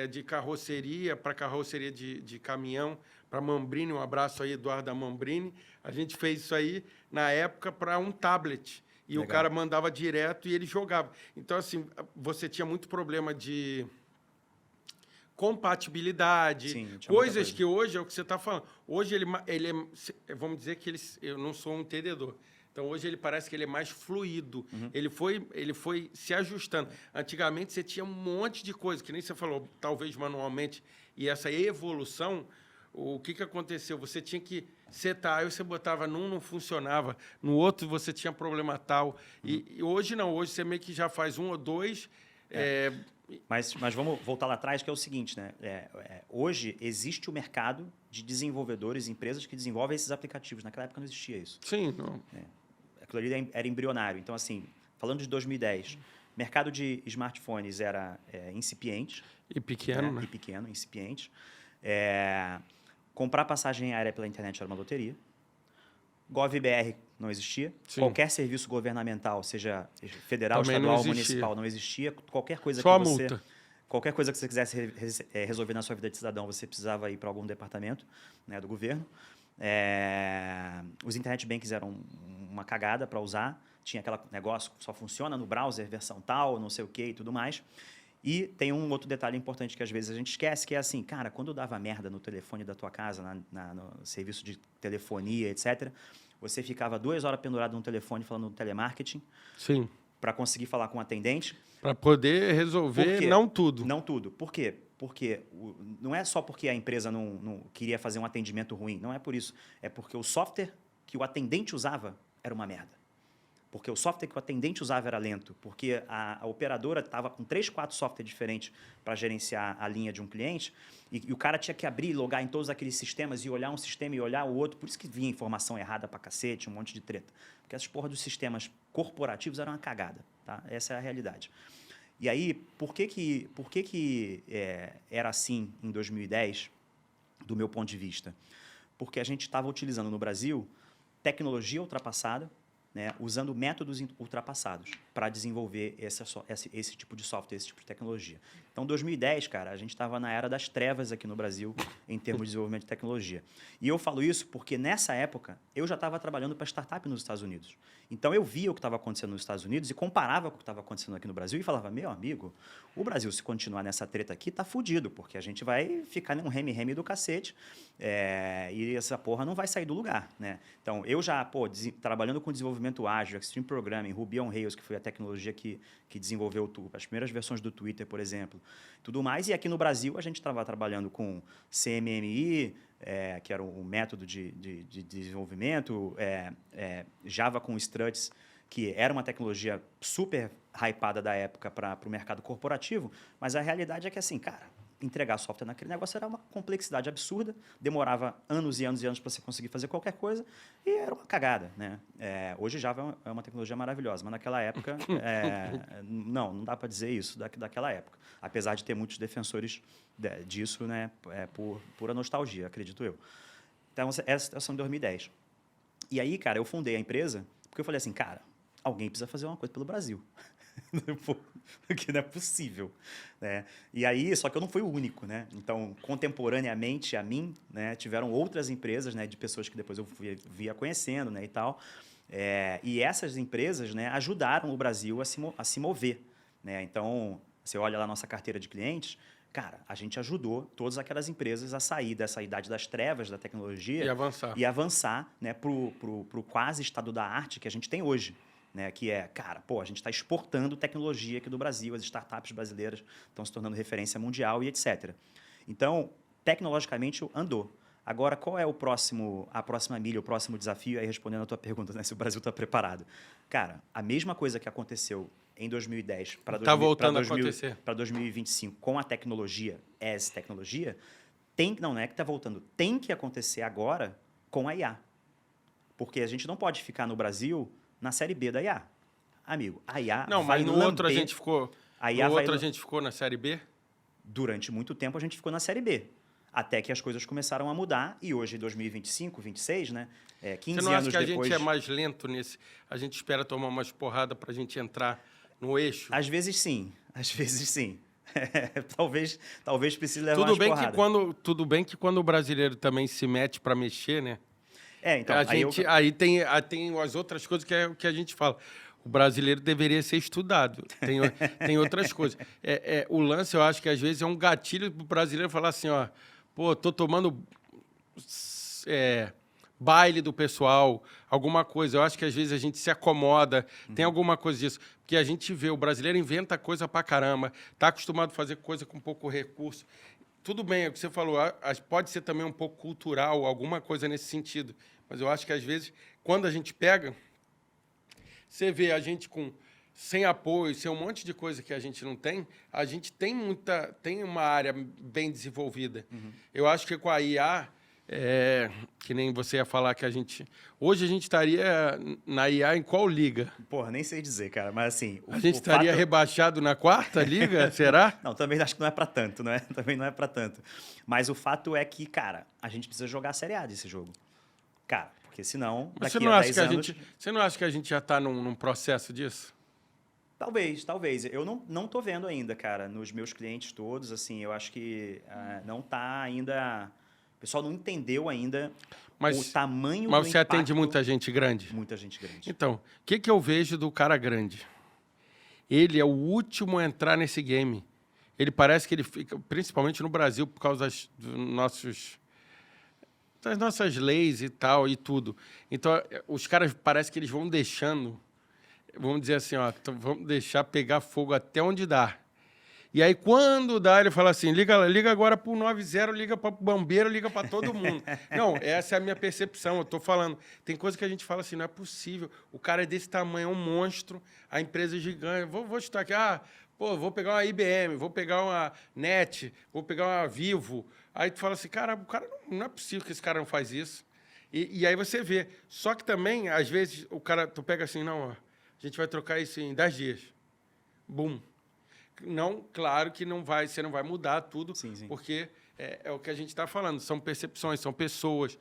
de carroceria, para carroceria de caminhão, para Mambrini, um abraço aí, Eduardo da Mambrini. A gente fez isso aí, na época, para um tablet. E Legal. O cara mandava direto e ele jogava. Então, assim, você tinha muito problema de compatibilidade, Sim, coisas que hoje é o que você está falando. Hoje, ele vamos dizer que eu não sou um entendedor. Então, hoje ele parece que ele é mais fluido. Ele foi se ajustando. Antigamente, você tinha um monte de coisa, que nem você falou, talvez manualmente, e essa evolução, o que aconteceu? Você tinha que setar, aí você botava num, não funcionava, no outro você tinha problema tal. E hoje não, hoje você meio que já faz um ou dois... Mas vamos voltar lá atrás, que é o seguinte, né? Hoje existe o mercado de desenvolvedores, empresas que desenvolvem esses aplicativos. Naquela época não existia isso. Sim, não. Aquilo ali era embrionário. Então, assim, falando de 2010, mercado de smartphones era incipiente. E pequeno, né? E pequeno, incipiente. Comprar passagem aérea pela internet era uma loteria. GovBR não existia. Sim. Qualquer serviço governamental, seja federal, Também estadual, não existia. municipal, não existia. Qualquer coisa Só que a você... multa. Qualquer coisa que você quisesse resolver na sua vida de cidadão, você precisava ir para algum departamento, né, do governo. Os internet banks eram uma cagada para usar. Tinha aquele negócio que só funciona no browser, versão tal, não sei o quê e tudo mais. E tem um outro detalhe importante que às vezes a gente esquece, que é assim, cara, quando eu dava merda no telefone da tua casa, no serviço de telefonia, etc., você ficava 2 horas pendurado no telefone falando no telemarketing. Sim. Para conseguir falar com o atendente. Para poder resolver, não tudo. Não tudo. Por quê? Porque não é só porque a empresa não queria fazer um atendimento ruim. Não é por isso. É porque o software que o atendente usava era uma merda. Porque o software que o atendente usava era lento. Porque a operadora estava com 3, 4 softwares diferentes para gerenciar a linha de um cliente. E o cara tinha que abrir e logar em todos aqueles sistemas e olhar um sistema e olhar o outro. Por isso que vinha informação errada para cacete, um monte de treta. Porque essas porra dos sistemas corporativos eram uma cagada. Tá? Essa é a realidade. E aí, por que era assim em 2010, do meu ponto de vista? Porque a gente estava utilizando no Brasil tecnologia ultrapassada, né, usando métodos ultrapassados para desenvolver esse tipo de software, esse tipo de tecnologia. Então, 2010, cara, a gente estava na era das trevas aqui no Brasil em termos de desenvolvimento de tecnologia. E eu falo isso porque, nessa época, eu já estava trabalhando para startup nos Estados Unidos. Então, eu via o que estava acontecendo nos Estados Unidos e comparava com o que estava acontecendo aqui no Brasil e falava, meu amigo, o Brasil, se continuar nessa treta aqui, tá fudido, porque a gente vai ficar num reme-reme do cacete e essa porra não vai sair do lugar, né? Então, eu já, trabalhando com desenvolvimento ágil, Extreme Programming, Ruby on Rails, que foi a tecnologia que desenvolveu as primeiras versões do Twitter, por exemplo, tudo mais. E aqui no Brasil, a gente estava trabalhando com CMMI, que era um método de desenvolvimento, Java com struts, que era uma tecnologia super hypada da época para o mercado corporativo, mas a realidade é que, assim, cara, entregar software naquele negócio era uma complexidade absurda, demorava anos e anos e anos para você conseguir fazer qualquer coisa e era uma cagada, né? Hoje Java é uma tecnologia maravilhosa, mas naquela época, não dá para dizer isso daquela época, apesar de ter muitos defensores disso, né, por pura nostalgia, acredito eu. Então, essa são em 2010. E aí, cara, eu fundei a empresa porque eu falei assim, cara, alguém precisa fazer uma coisa pelo Brasil. Porque não é possível, né? E aí, só que eu não fui o único, né? Então, contemporaneamente a mim, né, tiveram outras empresas, né, de pessoas que depois eu via conhecendo, né, e tal. E essas empresas, né, ajudaram o Brasil a se mover, né? Então, você olha lá a nossa carteira de clientes, cara, a gente ajudou todas aquelas empresas a sair dessa idade das trevas da tecnologia e avançar, né, pro quase estado da arte que a gente tem hoje. Né, que cara, a gente está exportando tecnologia aqui do Brasil, as startups brasileiras estão se tornando referência mundial e etc. Então, tecnologicamente, andou. Agora, qual é a próxima milha, o próximo desafio? Aí, respondendo a tua pergunta, né, se o Brasil está preparado. Cara, a mesma coisa que aconteceu em 2010 para 2025 com a tecnologia, tecnologia, não é que está voltando, tem que acontecer agora com a IA. Porque a gente não pode ficar no Brasil na série B da IA. Amigo, a IA não, vai mas no outro a gente ficou... a gente ficou na série B? Durante muito tempo a gente ficou na série B. Até que as coisas começaram a mudar. E hoje, em 2025, 26, né? 15 anos depois... Você não acha que a gente é mais lento nesse... A gente espera tomar umas porradas para a gente entrar no eixo? Às vezes, sim. Às vezes, sim. Talvez precise levar umas porradas. Tudo bem que quando o brasileiro também se mete para mexer, né? Então, aí tem as outras coisas que a gente fala. O brasileiro deveria ser estudado. Tem outras coisas. O lance, eu acho que às vezes é um gatilho para o brasileiro falar assim, ó, tô tomando baile do pessoal, alguma coisa. Eu acho que às vezes a gente se acomoda, tem alguma coisa disso. Porque a gente vê, o brasileiro inventa coisa pra caramba, está acostumado a fazer coisa com pouco recurso. Tudo bem, é o que você falou, pode ser também um pouco cultural, alguma coisa nesse sentido. Mas eu acho que às vezes, quando a gente pega, você vê a gente sem apoio, sem um monte de coisa que a gente não tem, a gente tem uma área bem desenvolvida. Eu acho que com a IA, que nem você ia falar que hoje a gente estaria na IA em qual liga? Porra, nem sei dizer, cara, mas assim... A gente estaria rebaixado na 4ª liga, será? Não, também acho que não é pra tanto, né? Também não é pra tanto. Mas o fato é que, cara, a gente precisa jogar a Série A desse jogo. Cara, porque senão, Mas daqui a 10 anos... Você não acha que a gente já está num processo disso? Talvez. Eu não tô vendo ainda, cara, nos meus clientes todos, assim, eu acho que não tá ainda... O pessoal não entendeu ainda o tamanho do impacto. Mas você atende muita gente grande? Muita gente grande. Então, o que eu vejo do cara grande? Ele é o último a entrar nesse game. Ele parece que ele fica, principalmente no Brasil, por causa das nossas leis e tal, e tudo. Então, os caras parece que eles vão deixando, vamos dizer assim, ó, vamos deixar pegar fogo até onde dá. E aí, quando dá, ele fala assim, liga agora para o 90, liga para o bombeiro, liga para todo mundo. Não, essa é a minha percepção, eu estou falando. Tem coisa que a gente fala assim, não é possível. O cara é desse tamanho, é um monstro, a empresa é gigante. Vou chutar aqui, vou pegar uma IBM, vou pegar uma NET, vou pegar uma Vivo. Aí tu fala assim, cara, o cara não é possível que esse cara não faz isso. E aí você vê. Só que também, às vezes, tu pega assim, não, ó, a gente vai trocar isso em 10 dias. Bum. Não, claro que você não vai mudar tudo, sim. porque é o que a gente está falando, são percepções, são pessoas,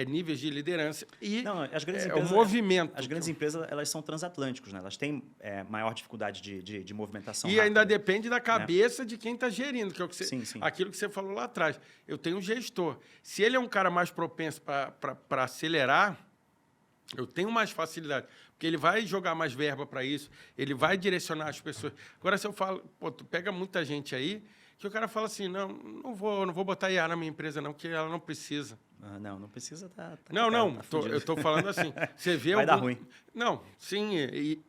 níveis de liderança e as grandes empresas, o movimento. As grandes empresas, elas são transatlânticos, né? Elas têm maior dificuldade de movimentação e rápida, ainda depende da cabeça, né, de quem está gerindo, que é o que sim. aquilo que você falou lá atrás. Eu tenho um gestor. Se ele é um cara mais propenso para acelerar, eu tenho mais facilidade, porque ele vai jogar mais verba para isso, ele vai direcionar as pessoas. Agora, se eu falo, tu pega muita gente aí, que o cara fala assim, não vou botar IA na minha empresa, não, que ela não precisa. Não precisa, tá eu estou falando assim, você vê... Vai dar ruim. Não, sim,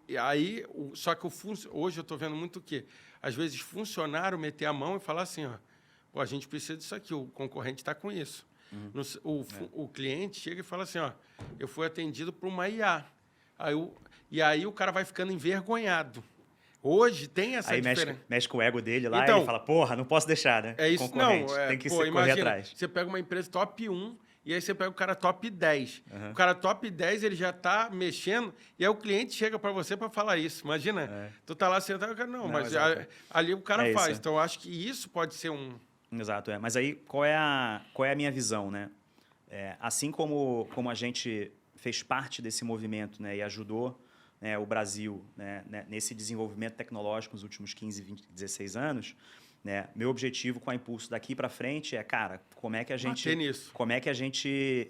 e aí, só que hoje eu estou vendo muito o quê? Às vezes, funcionário meter a mão e falar assim, ó, a gente precisa disso aqui, o concorrente está com isso. O cliente chega e fala assim, ó, eu fui atendido por uma IA. E aí o cara vai ficando envergonhado. Hoje tem essa diferença. Mexe com o ego dele lá, então, e ele fala, porra, não posso deixar, né? É isso, concorrente, tem que correr atrás. Você pega uma empresa top 1 e aí você pega o cara top 10. O cara top 10, ele já está mexendo e aí o cliente chega para você para falar isso. Imagina, tu tá lá sentado, mas ali o cara faz. Então, eu acho que isso pode ser um... Exato, Mas aí, qual é a minha visão, né? Assim como a gente fez parte desse movimento, né, e ajudou, né, o Brasil, né, nesse desenvolvimento tecnológico nos últimos 15, 20, 16 anos, né, meu objetivo com a Impulso daqui para frente como é que a gente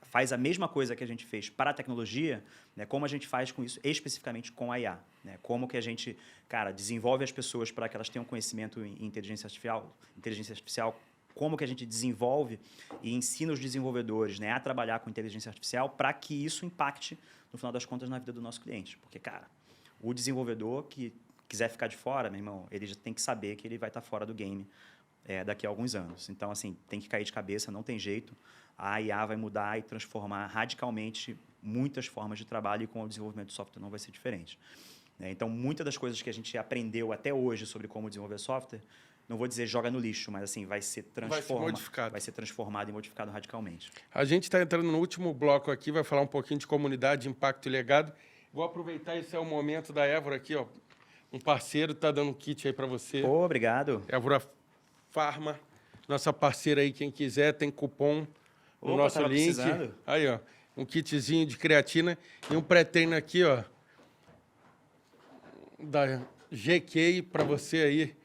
faz a mesma coisa que a gente fez para a tecnologia, né, como a gente faz com isso especificamente com a IA, né, como que a gente, desenvolve as pessoas para que elas tenham conhecimento em inteligência artificial, como que a gente desenvolve e ensina os desenvolvedores, né, a trabalhar com inteligência artificial para que isso impacte, no final das contas, na vida do nosso cliente. Porque, o desenvolvedor que quiser ficar de fora, meu irmão, ele já tem que saber que ele vai estar fora do game daqui a alguns anos. Então, assim, tem que cair de cabeça, não tem jeito. A IA vai mudar e transformar radicalmente muitas formas de trabalho e com o desenvolvimento de software não vai ser diferente. Então, muitas das coisas que a gente aprendeu até hoje sobre como desenvolver software, não vou dizer joga no lixo, mas assim, vai ser transformado e modificado radicalmente. A gente está entrando no último bloco aqui, vai falar um pouquinho de comunidade, impacto e legado. Vou aproveitar, esse é o momento da Évora aqui, ó. Um parceiro está dando um kit aí para você. Pô, obrigado. Évora Pharma, nossa parceira aí, quem quiser, tem cupom no nosso link. Precisando. Aí, ó, um kitzinho de creatina e um pré-treino aqui, ó, da GK para você aí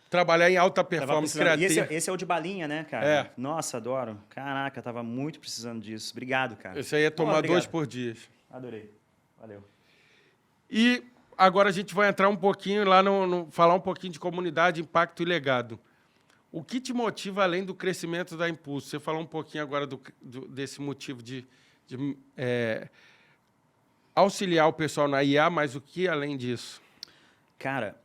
trabalhar em alta performance creatina. E esse é o de balinha, né, cara? Nossa, adoro. Caraca, tava muito precisando disso. Obrigado, cara. Esse aí é tomar 2 por dia. Adorei. Valeu. E agora a gente vai entrar um pouquinho lá falar um pouquinho de comunidade, impacto e legado. O que te motiva além do crescimento da Impulso? Você falou um pouquinho agora desse motivo de auxiliar o pessoal na IA, mas o que além disso? Cara,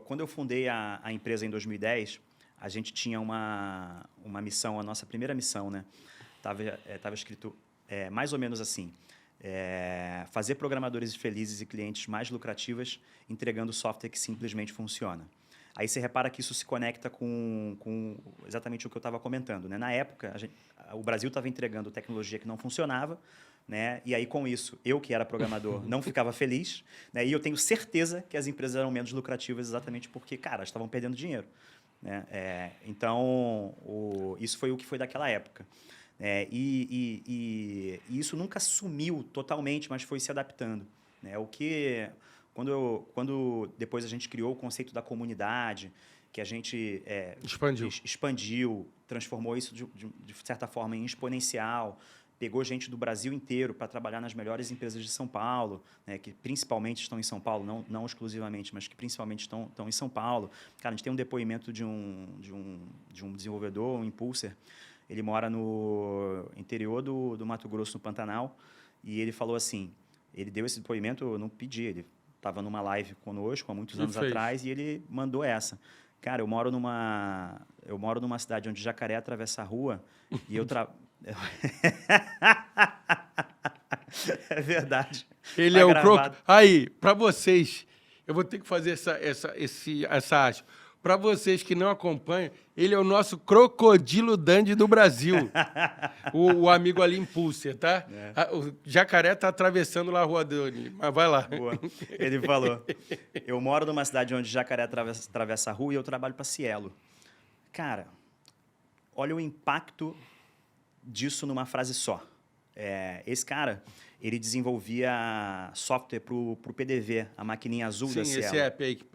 quando eu fundei a empresa em 2010, a gente tinha uma missão, a nossa primeira missão, né? Tava escrito mais ou menos assim: fazer programadores felizes e clientes mais lucrativas, entregando software que simplesmente funciona. Aí você repara que isso se conecta com exatamente o que eu estava comentando, né? Na época, o Brasil estava entregando tecnologia que não funcionava, né? E aí, com isso, eu, que era programador, não ficava feliz, né? E eu tenho certeza que as empresas eram menos lucrativas exatamente porque, cara, elas estavam perdendo dinheiro, né? Então, isso foi o que foi daquela época. E isso nunca sumiu totalmente, mas foi se adaptando, né? Quando depois a gente criou o conceito da comunidade, que a gente expandiu, transformou isso de certa forma em exponencial, pegou gente do Brasil inteiro para trabalhar nas melhores empresas de São Paulo, né, que principalmente estão em São Paulo, não exclusivamente, mas que principalmente estão em São Paulo. Cara, a gente tem um depoimento de um desenvolvedor, um impulser. Ele mora no interior do Mato Grosso, no Pantanal, e ele falou assim, ele deu esse depoimento, eu não pedi, ele estava numa live conosco há muitos anos atrás e ele mandou essa. Cara, eu moro numa cidade onde jacaré atravessa a rua e eu É verdade. Ele é o croco. Aí, para vocês, eu vou ter que fazer essa arte. Para vocês que não acompanham, ele é o nosso crocodilo dandy do Brasil. o amigo ali Impulser, tá? O jacaré tá atravessando lá a rua dele, mas vai lá. Boa. Ele falou, eu moro numa cidade onde jacaré atravessa a rua e eu trabalho para Cielo. Cara, olha o impacto disso numa frase só. Esse cara, ele desenvolvia software para o PDV, a maquininha azul da Cielo. Sim, esse app aí que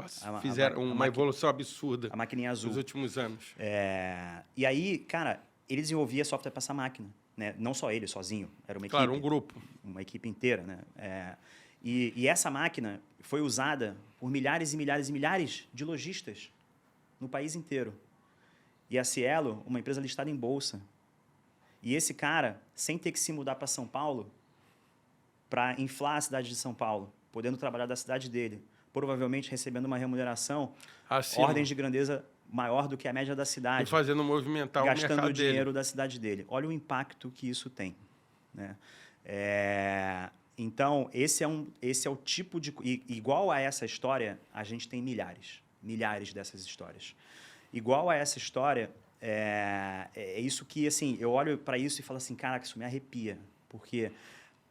fizeram uma evolução absurda a maquininha azul nos últimos anos. E aí, cara, ele desenvolvia software para essa máquina, né? Não só ele, sozinho. Era uma equipe. Claro, um grupo. Uma equipe inteira, né? E essa máquina foi usada por milhares e milhares e milhares de lojistas no país inteiro. E a Cielo, uma empresa listada em bolsa. E esse cara, sem ter que se mudar para São Paulo, para inflar a cidade de São Paulo, podendo trabalhar da cidade dele, provavelmente recebendo uma remuneração, ordens de grandeza maior do que a média da cidade. E fazendo movimentar o mercado dele. Gastando o dinheiro da cidade dele. Olha o impacto que isso tem, né? Então, esse é o tipo de... igual a essa história, a gente tem milhares dessas histórias. Igual a essa história, é isso que, assim, eu olho para isso e falo assim, caraca, isso me arrepia, porque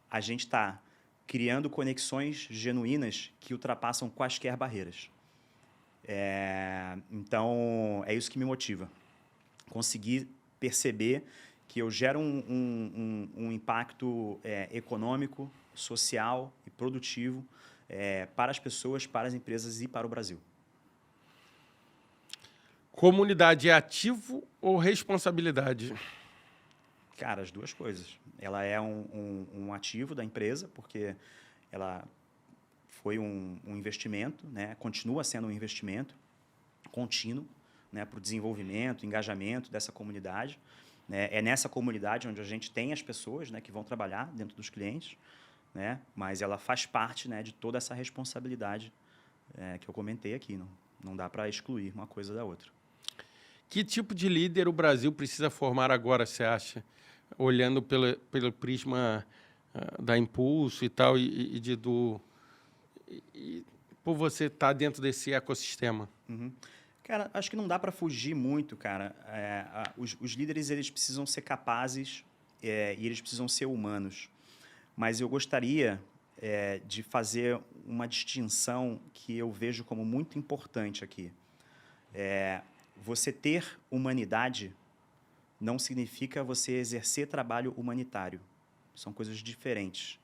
a gente está criando conexões genuínas que ultrapassam quaisquer barreiras. Então, é isso que me motiva. Conseguir perceber que eu gero um impacto econômico, social e produtivo para as pessoas, para as empresas e para o Brasil. Comunidade é ativo ou responsabilidade? Cara, as duas coisas. Ela é um ativo da empresa, porque ela foi um investimento, né? Continua sendo um investimento contínuo, né? Para o desenvolvimento, engajamento dessa comunidade. Né? É nessa comunidade onde a gente tem as pessoas, né, que vão trabalhar dentro dos clientes, né? Mas ela faz parte, né, de toda essa responsabilidade que eu comentei aqui. Não dá para excluir uma coisa da outra. Que tipo de líder o Brasil precisa formar agora, você acha? Olhando pelo prisma da Impulso e tal, e por você estar dentro desse ecossistema. Uhum. Cara, acho que não dá para fugir muito, cara. Os líderes, eles precisam ser capazes e eles precisam ser humanos. Mas eu gostaria de fazer uma distinção que eu vejo como muito importante aqui. Você ter humanidade não significa você exercer trabalho humanitário. São coisas diferentes.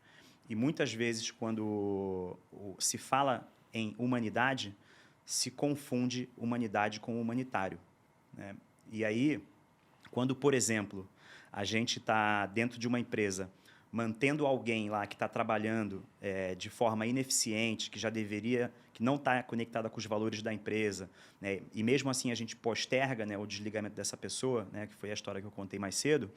E muitas vezes, quando se fala em humanidade, se confunde humanidade com humanitário, né? E aí, quando, por exemplo, a gente está dentro de uma empresa mantendo alguém lá que está trabalhando de forma ineficiente, que já deveria, que não está conectada com os valores da empresa, né, e mesmo assim a gente posterga, né, o desligamento dessa pessoa, né, que foi a história que eu contei mais cedo,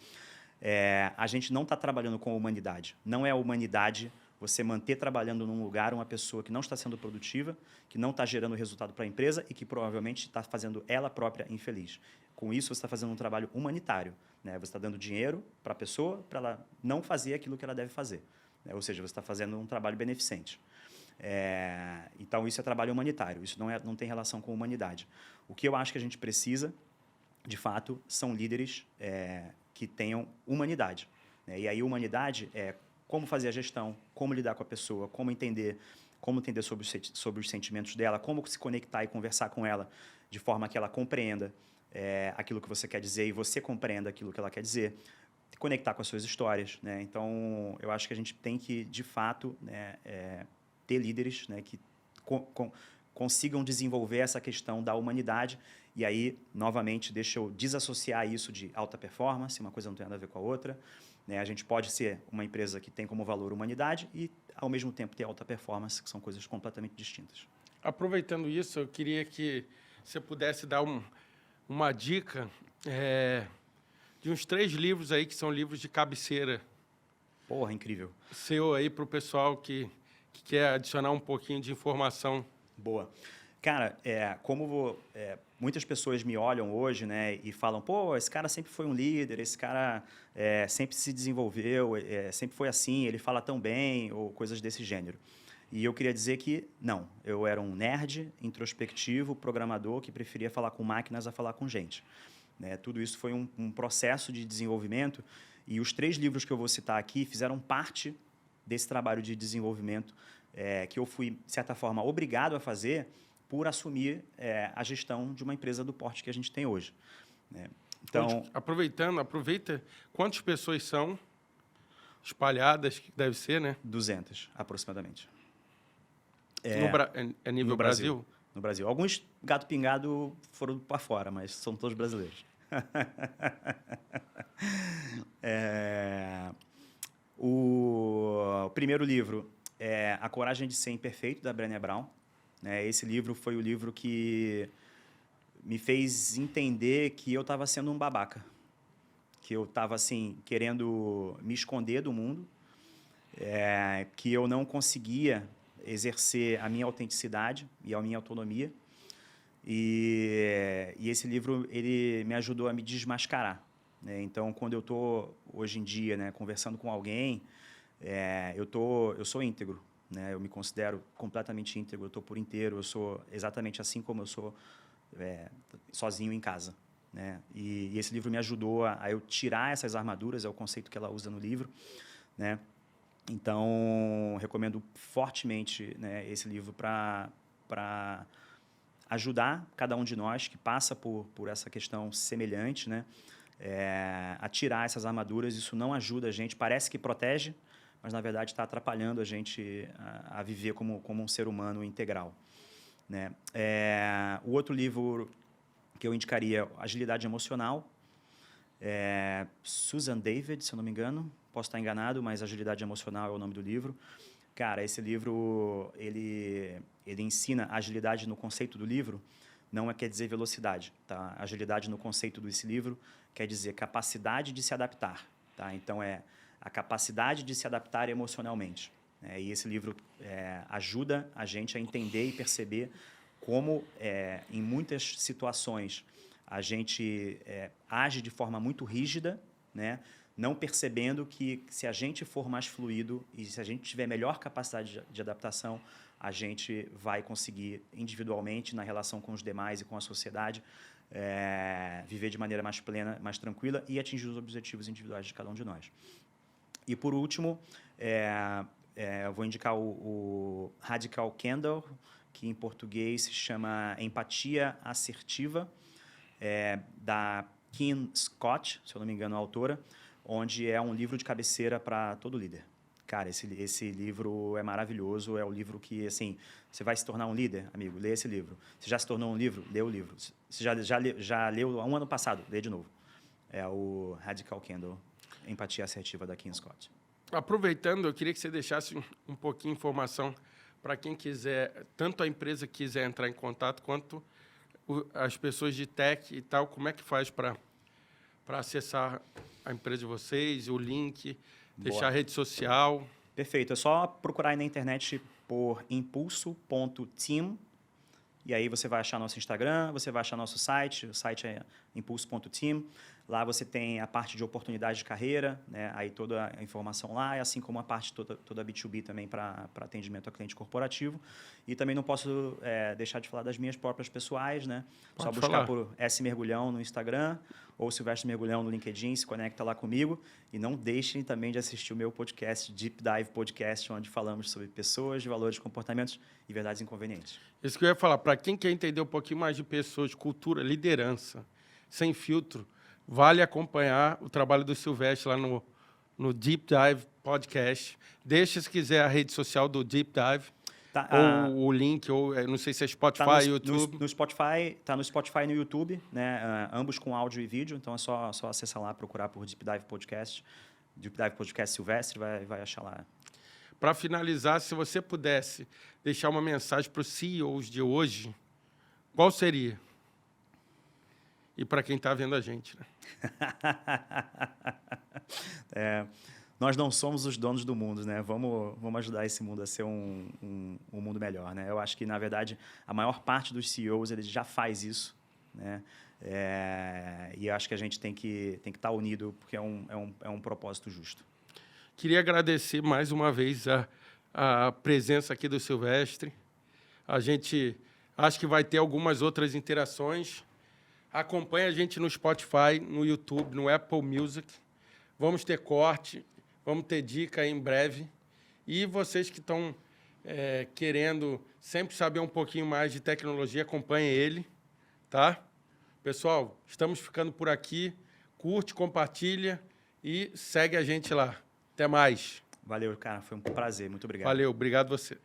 a gente não está trabalhando com a humanidade. Não é a humanidade você manter trabalhando num lugar uma pessoa que não está sendo produtiva, que não está gerando resultado para a empresa e que provavelmente está fazendo ela própria infeliz. Com isso, você está fazendo um trabalho humanitário, né? Você está dando dinheiro para a pessoa para ela não fazer aquilo que ela deve fazer, né? Ou seja, você está fazendo um trabalho beneficente. Então, isso é trabalho humanitário. Isso não tem relação com humanidade. O que eu acho que a gente precisa, de fato, são líderes que tenham humanidade, né? E aí, humanidade é como fazer a gestão, como lidar com a pessoa, como entender sobre os sentimentos dela, como se conectar e conversar com ela de forma que ela compreenda aquilo que você quer dizer e você compreenda aquilo que ela quer dizer, conectar com as suas histórias, né? Então, eu acho que a gente tem que, de fato, né, ter líderes, né, que consigam desenvolver essa questão da humanidade. E aí, novamente, deixa eu desassociar isso de alta performance, uma coisa não tem nada a ver com a outra, né? A gente pode ser uma empresa que tem como valor humanidade e, ao mesmo tempo, ter alta performance, que são coisas completamente distintas. Aproveitando isso, eu queria que você pudesse dar uma dica de uns 3 livros aí que são livros de cabeceira. Porra, incrível. Seu aí para o pessoal que quer adicionar um pouquinho de informação. Boa. Cara, muitas pessoas me olham hoje, né, e falam, pô, esse cara sempre foi um líder, esse cara sempre se desenvolveu, sempre foi assim, ele fala tão bem, ou coisas desse gênero. E eu queria dizer que não, eu era um nerd, introspectivo, programador, que preferia falar com máquinas a falar com gente, né? Tudo isso foi um processo de desenvolvimento, e os 3 livros que eu vou citar aqui fizeram parte desse trabalho de desenvolvimento que eu fui, de certa forma, obrigado a fazer por assumir a gestão de uma empresa do porte que a gente tem hoje, né? Então, aproveita quantas pessoas são espalhadas, que deve ser, né? 200, aproximadamente. Nível no Brasil? No Brasil. Alguns gato pingado foram para fora, mas são todos brasileiros. O primeiro livro é A Coragem de Ser Imperfeito, da Brené Brown, né? Esse livro foi o livro que me fez entender que eu estava sendo um babaca, que eu estava assim, querendo me esconder do mundo, que eu não conseguia exercer a minha autenticidade e a minha autonomia. E esse livro ele me ajudou a me desmascarar, né? Então, quando eu estou, hoje em dia, né, conversando com alguém, eu sou íntegro, né? Eu me considero completamente íntegro, eu estou por inteiro, eu sou exatamente assim como eu sou sozinho em casa, né? E esse livro me ajudou a eu tirar essas armaduras, é o conceito que ela usa no livro, né? Então, recomendo fortemente, né, esse livro para ajudar cada um de nós que passa por essa questão semelhante, né, a tirar essas armaduras. Isso não ajuda a gente, parece que protege, mas, na verdade, está atrapalhando a gente a viver como um ser humano integral, né? O outro livro que eu indicaria, Agilidade Emocional, Susan David, se eu não me engano, posso estar enganado, mas Agilidade Emocional é o nome do livro. Cara, esse livro, ele ensina agilidade no conceito do livro, não quer dizer velocidade, tá? Agilidade no conceito desse livro quer dizer capacidade de se adaptar, tá? Então, a capacidade de se adaptar emocionalmente, né? E esse livro ajuda a gente a entender e perceber como, em muitas situações, a gente age de forma muito rígida, né? Não percebendo que, se a gente for mais fluido e se a gente tiver melhor capacidade de adaptação, a gente vai conseguir, individualmente, na relação com os demais e com a sociedade, viver de maneira mais plena, mais tranquila e atingir os objetivos individuais de cada um de nós. E, por último, eu vou indicar o Radical Candor, que em português se chama Empatia Assertiva, da Kim Scott, se eu não me engano, a autora, onde é um livro de cabeceira para todo líder. Cara, esse livro é maravilhoso, é o livro que, assim, você vai se tornar um líder, amigo, lê esse livro. Você já se tornou um livro? Lê o livro. Você já leu há um ano passado? Lê de novo. É o Radical Candor, Empatia Assertiva, da Kim Scott. Aproveitando, eu queria que você deixasse um pouquinho de informação para quem quiser, tanto a empresa que quiser entrar em contato, quanto as pessoas de tech e tal, como é que faz para acessar a empresa de vocês, o link, deixar a rede social? Perfeito. É só procurar aí na internet por impulso.team. E aí você vai achar nosso Instagram, você vai achar nosso site. O site é impulso.team. Lá você tem a parte de oportunidade de carreira, né? Aí toda a informação lá, assim como a parte toda B2B também para atendimento ao cliente corporativo. E também não posso deixar de falar das minhas próprias pessoais, né? Pode Só buscar falar. por S Mergulhão no Instagram ou Silvestre Mergulhão no LinkedIn, se conecta lá comigo. E não deixem também de assistir o meu podcast, Deep Dive Podcast, onde falamos sobre pessoas, de valores, comportamentos e verdades inconvenientes. Isso que eu ia falar, para quem quer entender um pouquinho mais de pessoas, cultura, liderança, sem filtro, vale acompanhar o trabalho do Silvestre lá no Deep Dive Podcast. Deixa, se quiser, a rede social do Deep Dive, Tá, ou o link, ou não sei se é Spotify, tá YouTube. No Spotify, tá no Spotify e no YouTube, né? Ambos com áudio e vídeo, então é só acessar lá, procurar por Deep Dive Podcast. Deep Dive Podcast Silvestre, vai achar lá. Para finalizar, se você pudesse deixar uma mensagem para os CEOs de hoje, qual seria? E para quem está vendo a gente, né? Nós não somos os donos do mundo, né? Vamos ajudar esse mundo a ser um mundo melhor, né? Eu acho que, na verdade, a maior parte dos CEOs eles já faz isso, né? E acho que a gente tem que estar unido, porque é um propósito justo. Queria agradecer mais uma vez a presença aqui do Silvestre. A gente acho que vai ter algumas outras interações. Acompanhe a gente no Spotify, no YouTube, no Apple Music. Vamos ter corte, vamos ter dica aí em breve. E vocês que estão querendo sempre saber um pouquinho mais de tecnologia, acompanhem ele, tá? Pessoal, estamos ficando por aqui. Curte, compartilha e segue a gente lá. Até mais. Valeu, cara. Foi um prazer. Muito obrigado. Valeu, obrigado você.